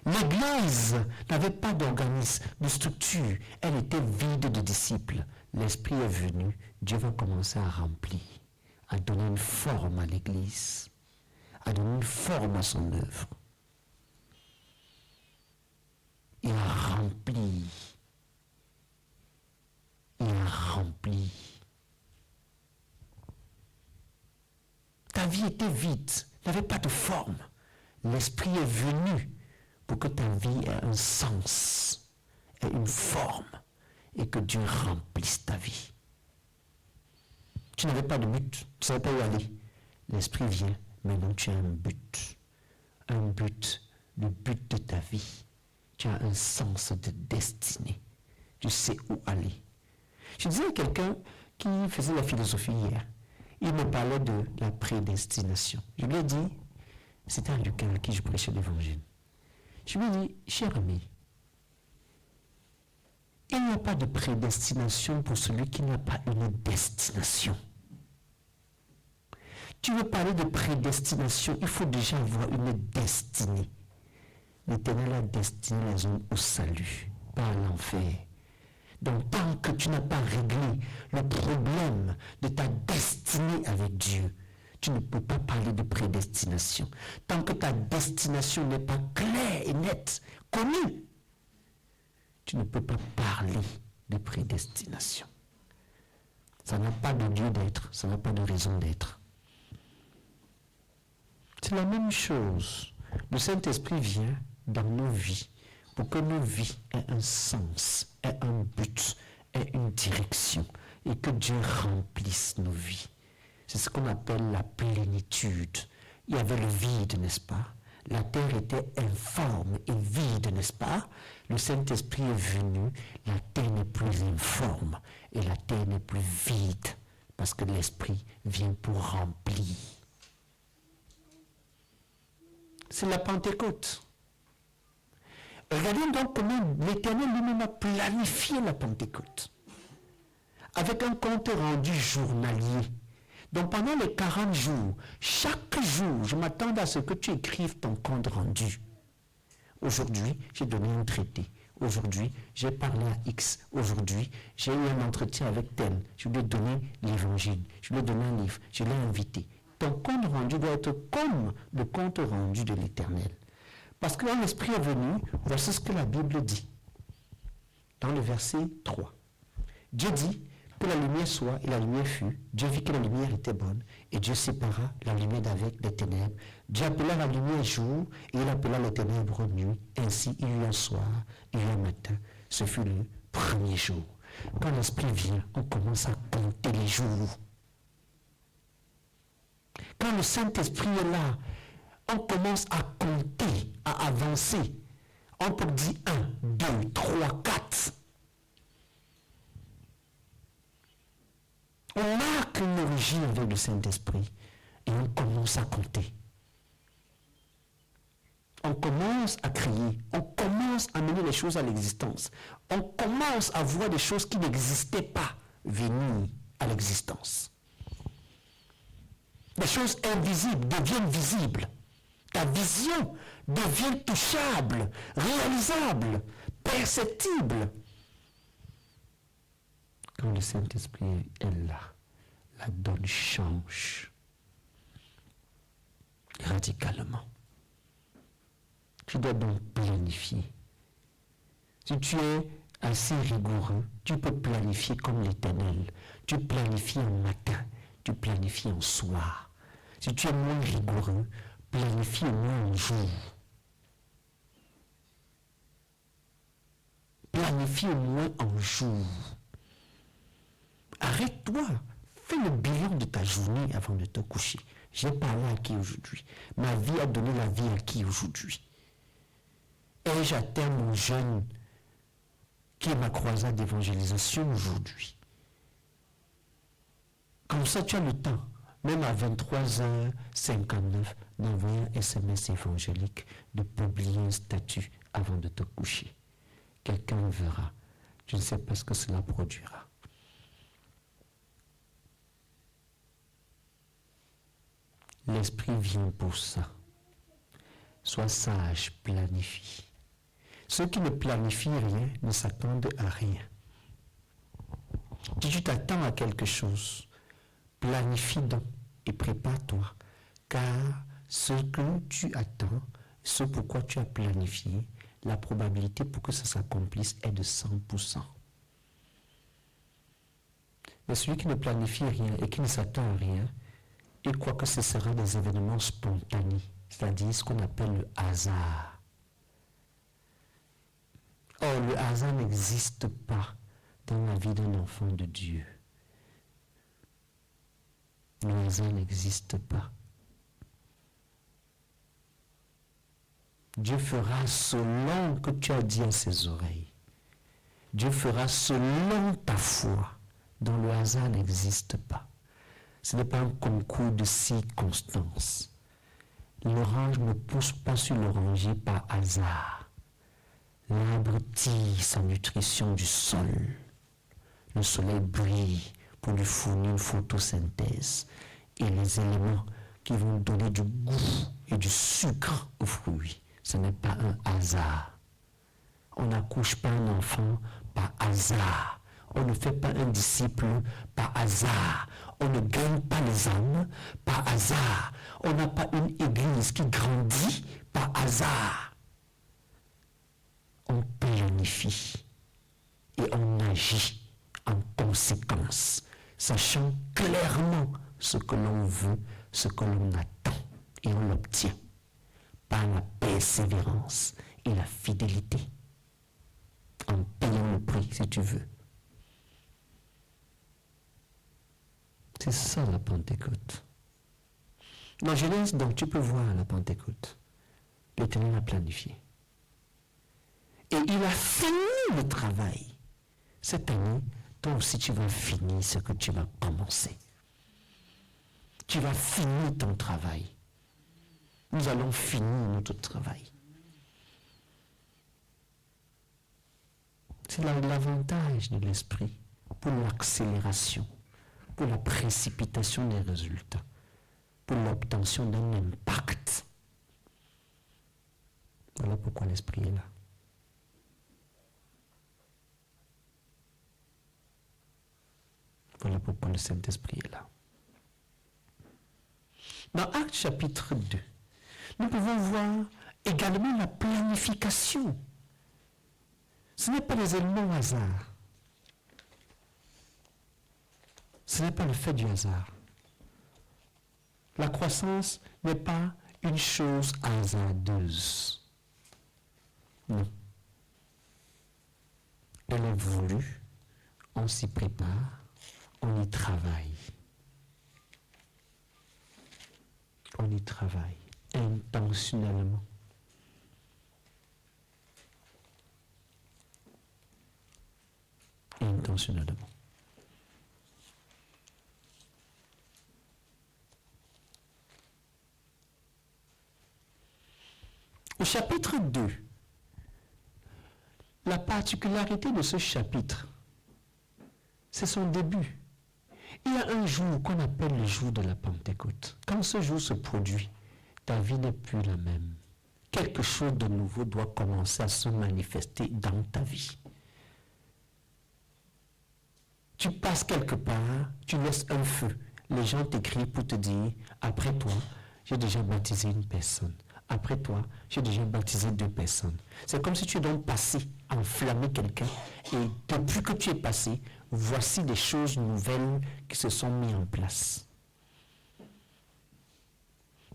L'Église n'avait pas d'organisme, de structure. Elle était vide de disciples. L'Esprit est venu. Dieu va commencer à remplir, à donner une forme à l'Église, à donner une forme à son œuvre. Il a rempli. Il a rempli. Ta vie était vide, n'avait pas de forme. L'Esprit est venu pour que ta vie ait un sens, ait une forme, et que Dieu remplisse ta vie. Tu n'avais pas de but, tu ne savais pas où aller. L'Esprit vient, maintenant tu as un but. Un but, le but de ta vie. Tu as un sens de destinée. Tu sais où aller. Je disais à quelqu'un qui faisait la philosophie hier, il me parlait de la prédestination. Je lui ai dit, c'était un Lucas à qui je prêchais l'évangile. Je lui ai dit, cher ami, il n'y a pas de prédestination pour celui qui n'a pas une destination. Tu veux parler de prédestination, il faut déjà avoir une destinée. L'Éternel a destiné les hommes au salut, pas à l'enfer. Donc tant que tu n'as pas réglé le problème de ta destinée avec Dieu, tu ne peux pas parler de prédestination. Tant que ta destination n'est pas claire et nette, connue, tu ne peux pas parler de prédestination. Ça n'a pas de lieu d'être, ça n'a pas de raison d'être. C'est la même chose. Le Saint-Esprit vient dans nos vies pour que nos vies aient un sens, aient un but, aient une direction et que Dieu remplisse nos vies. C'est ce qu'on appelle la plénitude. Il y avait le vide, n'est-ce pas? La terre était informe et vide, n'est-ce pas? Le Saint-Esprit est venu, la terre n'est plus informe et la terre n'est plus vide parce que l'Esprit vient pour remplir. C'est la Pentecôte. Regardez donc comment l'Éternel lui-même a planifié la Pentecôte. Avec un compte rendu journalier. Donc pendant les 40 jours, chaque jour, je m'attends à ce que tu écrives ton compte rendu. Aujourd'hui, j'ai donné un traité. Aujourd'hui, j'ai parlé à X. Aujourd'hui, j'ai eu un entretien avec tel. Je lui ai donné l'évangile. Je lui ai donné un livre. Je l'ai invité. Ton compte rendu doit être comme le compte rendu de l'Éternel. Parce que quand l'Esprit est venu, voici ce que la Bible dit. Dans le verset 3. Dieu dit que la lumière soit et la lumière fut. Dieu vit que la lumière était bonne et Dieu sépara la lumière d'avec les ténèbres. Dieu appela la lumière jour et il appela les ténèbres nuit. Ainsi il y eut un soir et un matin. Ce fut le premier jour. Quand l'Esprit vient, on commence à compter les jours. Quand le Saint-Esprit est là, on commence à compter, à avancer. On peut dire 1, 2, 3, 4. On marque une origine avec le Saint-Esprit et on commence à compter. On commence à crier, on commence à mener les choses à l'existence. On commence à voir des choses qui n'existaient pas venir à l'existence. Les choses invisibles deviennent visibles. Ta vision devient touchable, réalisable, perceptible. Quand le Saint-Esprit est là, la donne change radicalement. Tu dois donc planifier. Si tu es assez rigoureux, tu peux planifier comme l'Éternel. Tu planifies en matin, tu planifies en soir. Si tu es moins rigoureux, planifie au moins un jour. Planifie au moins un jour. Arrête-toi. Fais le bilan de ta journée avant de te coucher. J'ai parlé à qui aujourd'hui? Ma vie a donné la vie à qui aujourd'hui? Ai-je atteint mon jeûne qui est ma croisade d'évangélisation aujourd'hui? Comme ça, tu as le temps, même à 23h59, d'envoyer un SMS évangélique, de publier un statut avant de te coucher. Quelqu'un verra. Je ne sais pas ce que cela produira. L'Esprit vient pour ça. Sois sage, planifie. Ceux qui ne planifient rien ne s'attendent à rien. Si tu t'attends à quelque chose, planifie donc et prépare-toi, car ce que tu attends, ce pourquoi tu as planifié, la probabilité pour que ça s'accomplisse est de 100%. Mais celui qui ne planifie rien et qui ne s'attend à rien, il croit que ce sera des événements spontanés, c'est-à-dire ce qu'on appelle le hasard. Or, le hasard n'existe pas dans la vie d'un enfant de Dieu. Le hasard n'existe pas. Dieu fera selon que tu as dit à ses oreilles. Dieu fera selon ta foi, dont le hasard n'existe pas. Ce n'est pas un concours de circonstances. L'orange ne pousse pas sur l'oranger par hasard. L'arbre tire sa nutrition du sol. Le soleil brille pour lui fournir une photosynthèse et les éléments qui vont donner du goût et du sucre aux fruits. Ce n'est pas un hasard. On n'accouche pas un enfant par hasard. On ne fait pas un disciple par hasard. On ne gagne pas les âmes par hasard. On n'a pas une église qui grandit par hasard. On planifie et on agit en conséquence, sachant clairement ce que l'on veut, ce que l'on attend, et on l'obtient par la persévérance et la fidélité, en payant le prix si tu veux. C'est ça la Pentecôte. Dans Genèse, donc, tu peux voir la Pentecôte. L'Éternel a planifié. Et il a fini le travail. Cette année, toi aussi, tu vas finir ce que tu vas commencer. Tu vas finir ton travail. Nous allons finir notre travail. C'est l'avantage de l'esprit pour l'accélération, pour la précipitation des résultats, pour l'obtention d'un impact. Voilà pourquoi l'esprit est là. Voilà pourquoi le Saint-Esprit est là. Dans Actes chapitre 2, nous pouvons voir également la planification. Ce n'est pas les éléments au hasard. Ce n'est pas le fait du hasard. La croissance n'est pas une chose hasardeuse. Non. Elle est voulue, on s'y prépare, on y travaille. On y travaille intentionnellement. Intentionnellement. Au chapitre 2, la particularité de ce chapitre, c'est son début. Il y a un jour qu'on appelle le jour de la Pentecôte. Quand ce jour se produit, ta vie n'est plus la même. Quelque chose de nouveau doit commencer à se manifester dans ta vie. Tu passes quelque part, tu laisses un feu. Les gens t'écrivent pour te dire, après toi, j'ai déjà baptisé une personne. Après toi, j'ai déjà baptisé 2 personnes. C'est comme si tu es donc passé, enflammé quelqu'un. Et depuis que tu es passé, voici des choses nouvelles qui se sont mises en place.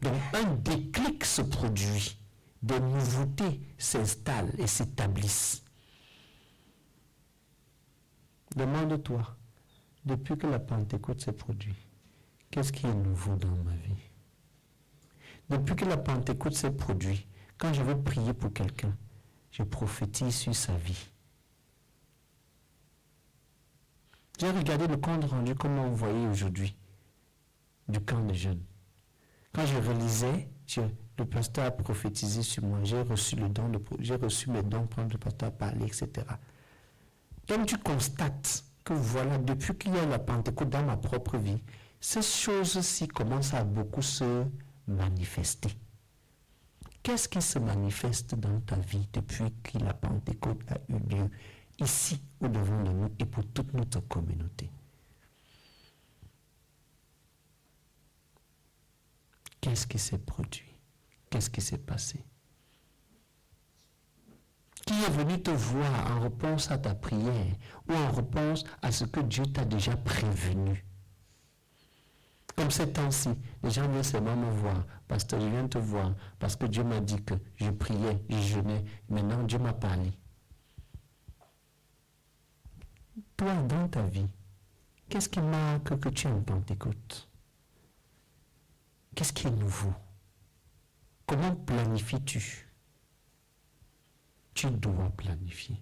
Donc un déclic se produit. Des nouveautés s'installent et s'établissent. Demande-toi, depuis que la Pentecôte s'est produite, qu'est-ce qui est nouveau dans ma vie? Depuis que la Pentecôte s'est produite, quand je veux prier pour quelqu'un, je prophétise sur sa vie. J'ai regardé le compte rendu comme on voyait aujourd'hui du camp de jeunes. Quand je relisais, le pasteur a prophétisé sur moi, j'ai reçu le don pour le pasteur à parler, etc. Donc tu constates que voilà, depuis qu'il y a la Pentecôte dans ma propre vie, ces choses-ci commencent à beaucoup se manifester. Qu'est-ce qui se manifeste dans ta vie depuis que la Pentecôte a eu lieu ici au devant de nous et pour toute notre communauté? Qu'est-ce qui s'est produit? Qu'est-ce qui s'est passé? Qui est venu te voir en réponse à ta prière ou en réponse à ce que Dieu t'a déjà prévenu? Comme ces temps-ci, les gens viennent seulement me voir. Pasteur, je viens te voir parce que Dieu m'a dit que je priais, je jeûnais. Maintenant, Dieu m'a parlé. Toi, dans ta vie, qu'est-ce qui marque que tu es en Pentecôte? Qu'est-ce qui est nouveau? Comment planifies-tu? Tu dois planifier.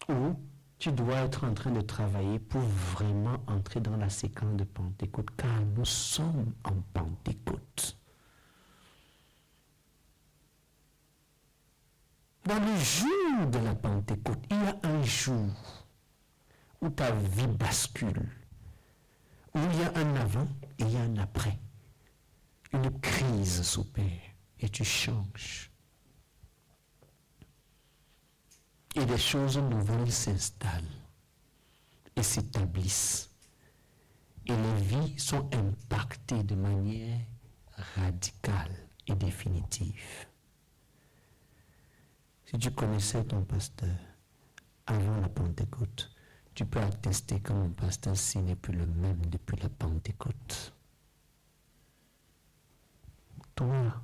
Ou tu dois être en train de travailler pour vraiment entrer dans la séquence de Pentecôte, car nous sommes en Pentecôte. Dans le jour de la Pentecôte, il y a un jour où ta vie bascule, où il y a un avant et il y a un après. Une crise s'opère et tu changes. Et des choses nouvelles s'installent et s'établissent. Et les vies sont impactées de manière radicale et définitive. Si tu connaissais ton pasteur avant la Pentecôte, tu peux attester que mon pasteur ci n'est plus le même depuis la Pentecôte. Toi,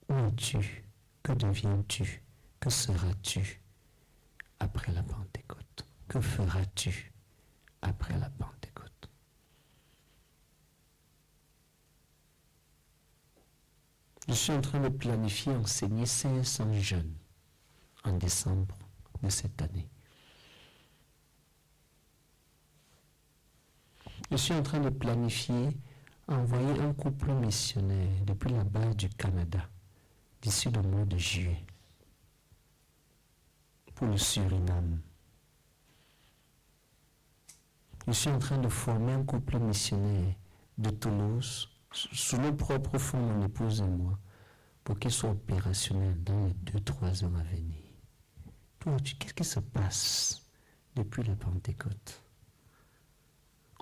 où es-tu? Que deviens-tu? Que seras-tu après la Pentecôte? Que feras-tu après la Pentecôte? Je suis en train de planifier enseigner 500 jeunes en décembre de cette année. Je suis en train de planifier envoyer un couple missionnaire depuis la base du Canada d'ici le mois de juillet pour le Suriname. Je suis en train de former un couple missionnaire de Toulouse sous nos propres fonds, mon épouse et moi, pour qu'il soit opérationnel dans les 2-3 ans à venir. Toi, qu'est-ce qui se passe depuis la Pentecôte?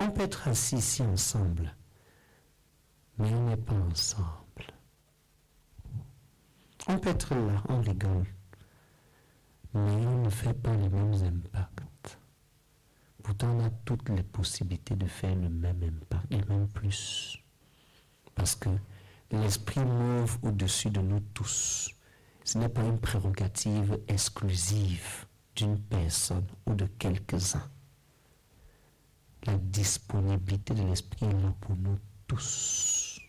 On peut être assis ici ensemble, mais on n'est pas ensemble. On peut être là, on rigole, mais on ne fait pas les mêmes impacts. Pourtant, on a toutes les possibilités de faire le même impact, et même plus. Parce que l'Esprit move au-dessus de nous tous. Ce n'est pas une prérogative exclusive d'une personne ou de quelques-uns. La disponibilité de l'Esprit est là pour nous tous.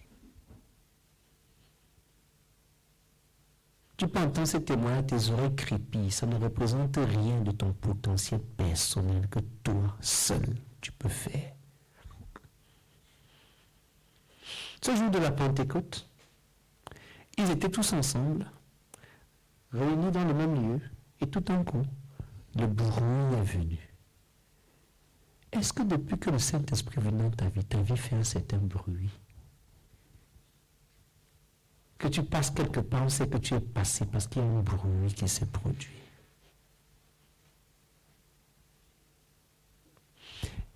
Tu peux entendre ces témoignages, tes oreilles crépillent. Ça ne représente rien de ton potentiel personnel que toi seul tu peux faire. Ce jour de la Pentecôte, ils étaient tous ensemble, réunis dans le même lieu, et tout d'un coup, le bruit est venu. Est-ce que depuis que le Saint-Esprit est venu dans ta vie fait un certain bruit? que tu passes quelque part, on sait que tu es passé parce qu'il y a un bruit qui s'est produit.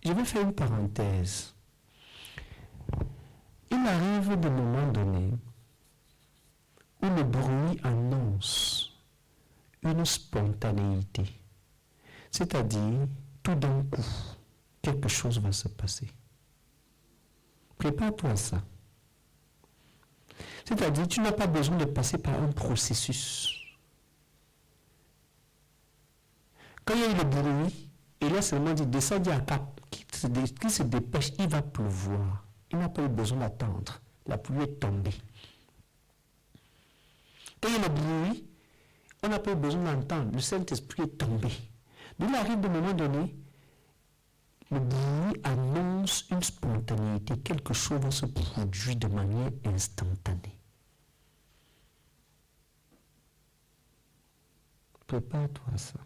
Je vais faire une parenthèse. Il arrive des moments donnés où le bruit annonce une spontanéité. C'est-à-dire, tout d'un coup, quelque chose va se passer. Prépare-toi à ça. C'est-à-dire, tu n'as pas besoin de passer par un processus. Quand il y a eu le bruit, il a seulement dit, descends à Cap, qui se dépêche, il va pleuvoir. Il n'a pas eu besoin d'attendre. La pluie est tombée. Quand il y a le bruit, on n'a pas eu besoin d'entendre. Le Saint-Esprit est tombé. Donc il arrive de moment donné, le bruit annonce une spontanéité. Quelque chose va se produire de manière instantanée. Prépare-toi à ça.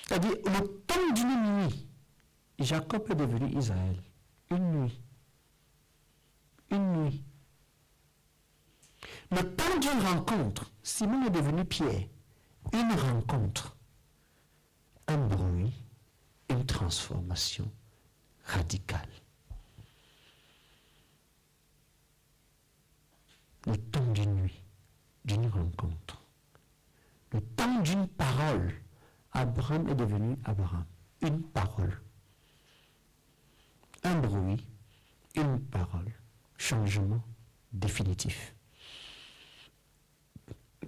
C'est-à-dire, le temps d'une nuit, Jacob est devenu Israël. Une nuit. Une nuit. Le temps d'une rencontre, Simon est devenu Pierre. Une rencontre. Un bruit, une transformation radicale. Le temps d'une nuit, d'une rencontre. Le temps d'une parole. Abraham est devenu Abraham. Une parole. Un bruit, une parole. Changement définitif.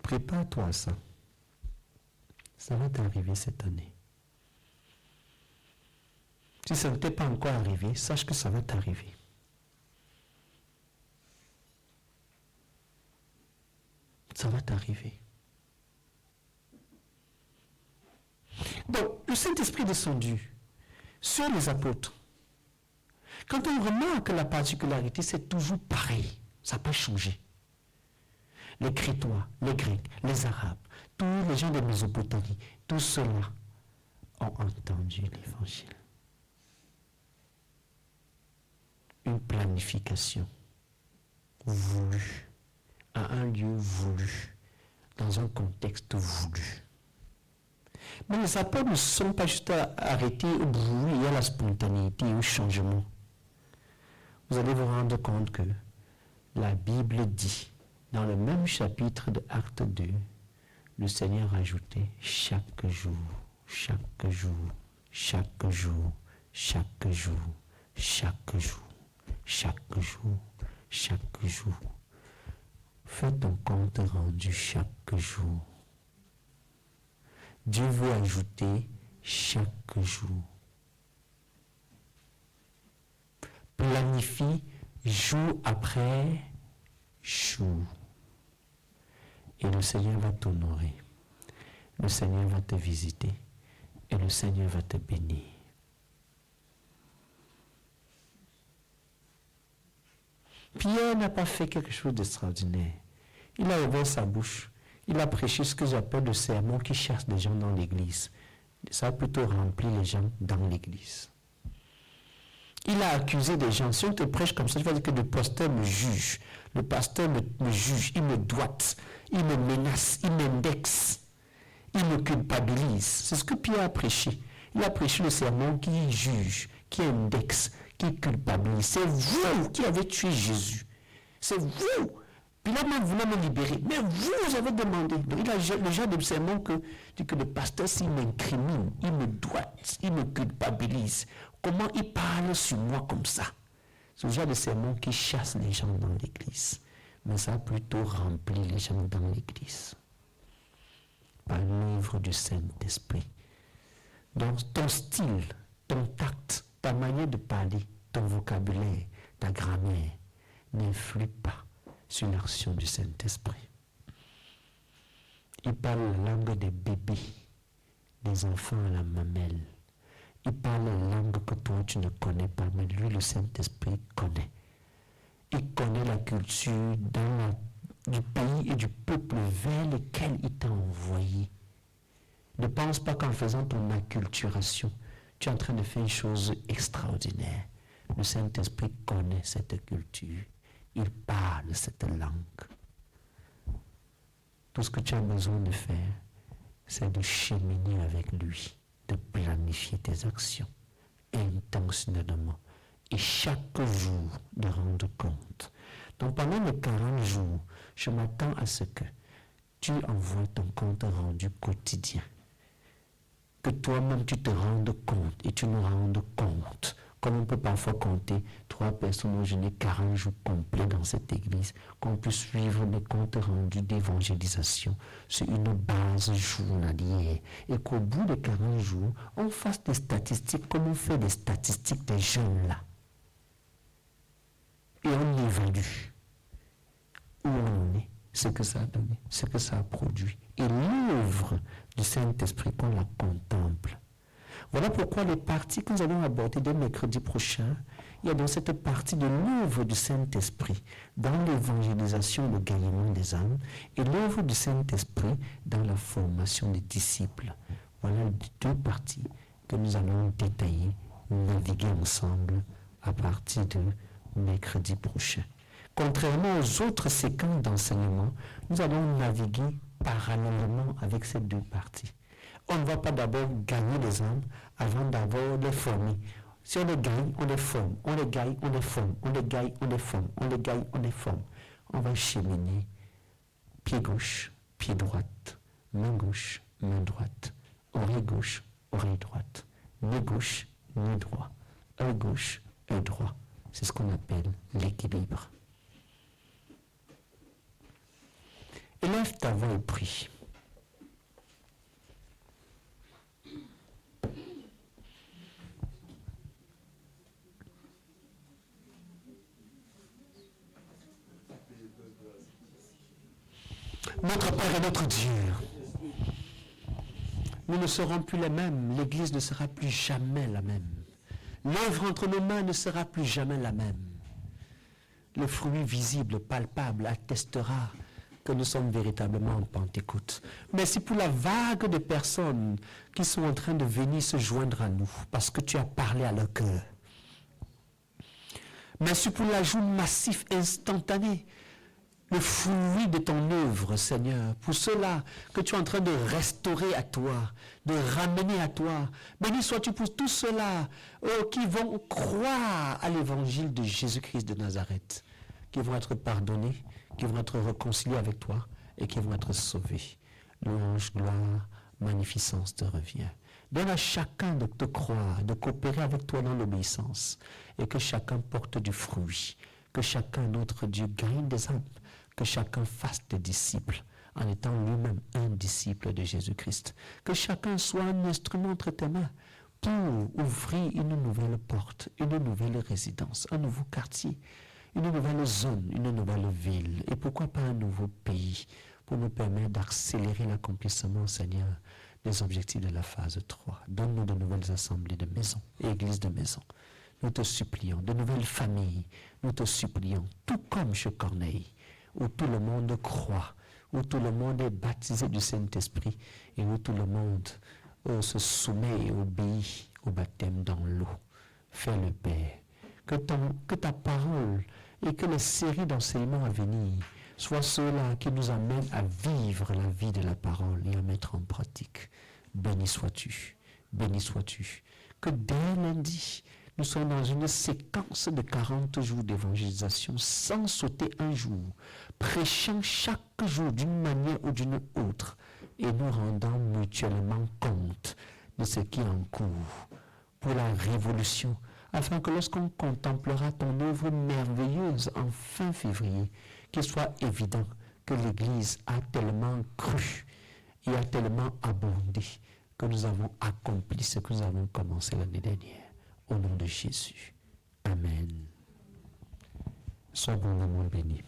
Prépare-toi à ça. Ça va t'arriver cette année. Si ça ne t'est pas encore arrivé, sache que ça va t'arriver. Ça va t'arriver. Donc, le Saint-Esprit est descendu sur les apôtres. Quand on remarque la particularité, c'est toujours pareil. Ça n'a pas changé. Les Crétois, les Grecs, les Arabes, tous les gens de Mésopotamie, tous ceux-là ont entendu l'Évangile. Une planification voulue, à un lieu voulu, dans un contexte voulu. Mais les apôtres ne sont pas juste arrêtés au bruit et à la spontanéité et au changement. Vous allez vous rendre compte que la Bible dit, dans le même chapitre de Acte 2, le Seigneur ajoutait chaque jour, chaque jour, chaque jour, chaque jour, chaque jour, chaque jour, chaque jour. Fais ton compte rendu chaque jour. Dieu veut ajouter chaque jour. Planifie jour après jour. Et le Seigneur va t'honorer. Le Seigneur va te visiter. Et le Seigneur va te bénir. Pierre n'a pas fait quelque chose d'extraordinaire. Il a ouvert sa bouche. Il a prêché ce que j'appelle le sermon qui chasse les gens dans l'église. Ça a plutôt rempli les gens dans l'église. Il a accusé des gens. Si on te prêche comme ça, tu vas dire que le pasteur me juge. Le pasteur me juge, il me doite, il me menace, il m'indexe, il me culpabilise. C'est ce que Pierre a prêché. Il a prêché le sermon qui juge, qui indexe, qui culpabilise. C'est vous qui avez tué Jésus. C'est vous. Pilate même voulait me libérer. Mais vous avez demandé. Donc, il a le genre de sermon que le pasteur, s'il m'incrimine, il me doite, il me culpabilise. Comment il parle sur moi comme ça? C'est le genre de sermon qui chasse les gens dans l'église. Mais ça a plutôt rempli les gens dans l'église. Par l'œuvre du Saint-Esprit. Donc ton style, ton tact, ta manière de parler, ton vocabulaire, ta grammaire n'influent pas sur l'action du Saint-Esprit. Il parle la langue des bébés, des enfants à la mamelle. Il parle la langue que toi tu ne connais pas, mais lui, le Saint-Esprit, connaît. Il connaît la culture du pays et du peuple vers lequel il t'a envoyé. Ne pense pas qu'en faisant ton acculturation, tu es en train de faire une chose extraordinaire. Le Saint-Esprit connaît cette culture. il parle cette langue. Tout ce que tu as besoin de faire, c'est de cheminer avec lui, de planifier tes actions intentionnellement et chaque jour de rendre compte. Donc pendant les 40 jours, je m'attends à ce que tu envoies ton compte rendu quotidien. Que toi-même tu te rendes compte et tu nous rendes compte. Comme on peut parfois compter 3 personnes au jeûner 40 jours complets dans cette église, qu'on puisse suivre des comptes rendus d'évangélisation sur une base journalière et qu'au bout de 40 jours, on fasse des statistiques comme on fait des statistiques des jeunes là. Et on évalue où on est, ce que ça a donné, ce que ça a produit. Et l'œuvre du Saint-Esprit qu'on la contemple. Voilà pourquoi les parties que nous allons aborder dès mercredi prochain, il y a dans cette partie de l'œuvre du Saint-Esprit dans l'évangélisation, le gagnement des âmes, et l'œuvre du Saint-Esprit dans la formation des disciples. Voilà les 2 parties que nous allons détailler, naviguer ensemble à partir de mercredi prochain. Contrairement aux autres séquences d'enseignement, nous allons naviguer parallèlement avec ces 2 parties. On ne va pas d'abord gagner les âmes avant d'abord les former. Si on les gagne, on les forme. On les gagne, on les forme. On les gagne, on les forme. On les gagne, on les forme. On va cheminer pied gauche, pied droite, main gauche, main droite, oreille gauche, oreille droite, nez gauche, nez droit, œil gauche, œil droit. C'est ce qu'on appelle l'équilibre. Élève ta voix et prie. Notre Père et notre Dieu, nous ne serons plus les mêmes, l'Église ne sera plus jamais la même. L'œuvre entre nos mains ne sera plus jamais la même. Le fruit visible, palpable, attestera que nous sommes véritablement en Pentecôte. Merci pour la vague de personnes qui sont en train de venir se joindre à nous, parce que tu as parlé à leur cœur. Merci pour l'ajout massif, instantané, le fruit de ton œuvre, Seigneur, pour ceux-là que tu es en train de restaurer à toi, de ramener à toi. Béni sois-tu pour tous ceux-là qui vont croire à l'évangile de Jésus-Christ de Nazareth, qui vont être pardonnés, qui vont être réconciliés avec toi et qui vont être sauvés. Louange, gloire, magnificence te revient. Donne à chacun de te croire, de coopérer avec toi dans l'obéissance et que chacun porte du fruit, que chacun, notre Dieu, gagne des âmes, que chacun fasse des disciples en étant lui-même un disciple de Jésus-Christ. Que chacun soit un instrument entre tes mains pour ouvrir une nouvelle porte, une nouvelle résidence, un nouveau quartier, une nouvelle zone, une nouvelle ville et pourquoi pas un nouveau pays pour nous permettre d'accélérer l'accomplissement, Seigneur, des objectifs de la phase 3. Donne-nous de nouvelles assemblées de maisons et églises de maisons. Nous te supplions, de nouvelles familles, nous te supplions, tout comme chez Corneille, où tout le monde croit, où tout le monde est baptisé du Saint-Esprit et où tout le monde se soumet et obéit au baptême dans l'eau. Fais-le, Père. Que ta parole et que les séries d'enseignements à venir soient ceux-là qui nous amènent à vivre la vie de la parole et à mettre en pratique. Béni sois-tu, béni sois-tu. Que dès lundi, nous sommes dans une séquence de 40 jours d'évangélisation sans sauter un jour, prêchant chaque jour d'une manière ou d'une autre et nous rendant mutuellement compte de ce qui est en cours pour la révolution, afin que lorsqu'on contemplera ton œuvre merveilleuse en fin février, qu'il soit évident que l'Église a tellement cru et a tellement abondé que nous avons accompli ce que nous avons commencé l'année dernière. Au nom de Jésus. Amen. Sois bon, béni.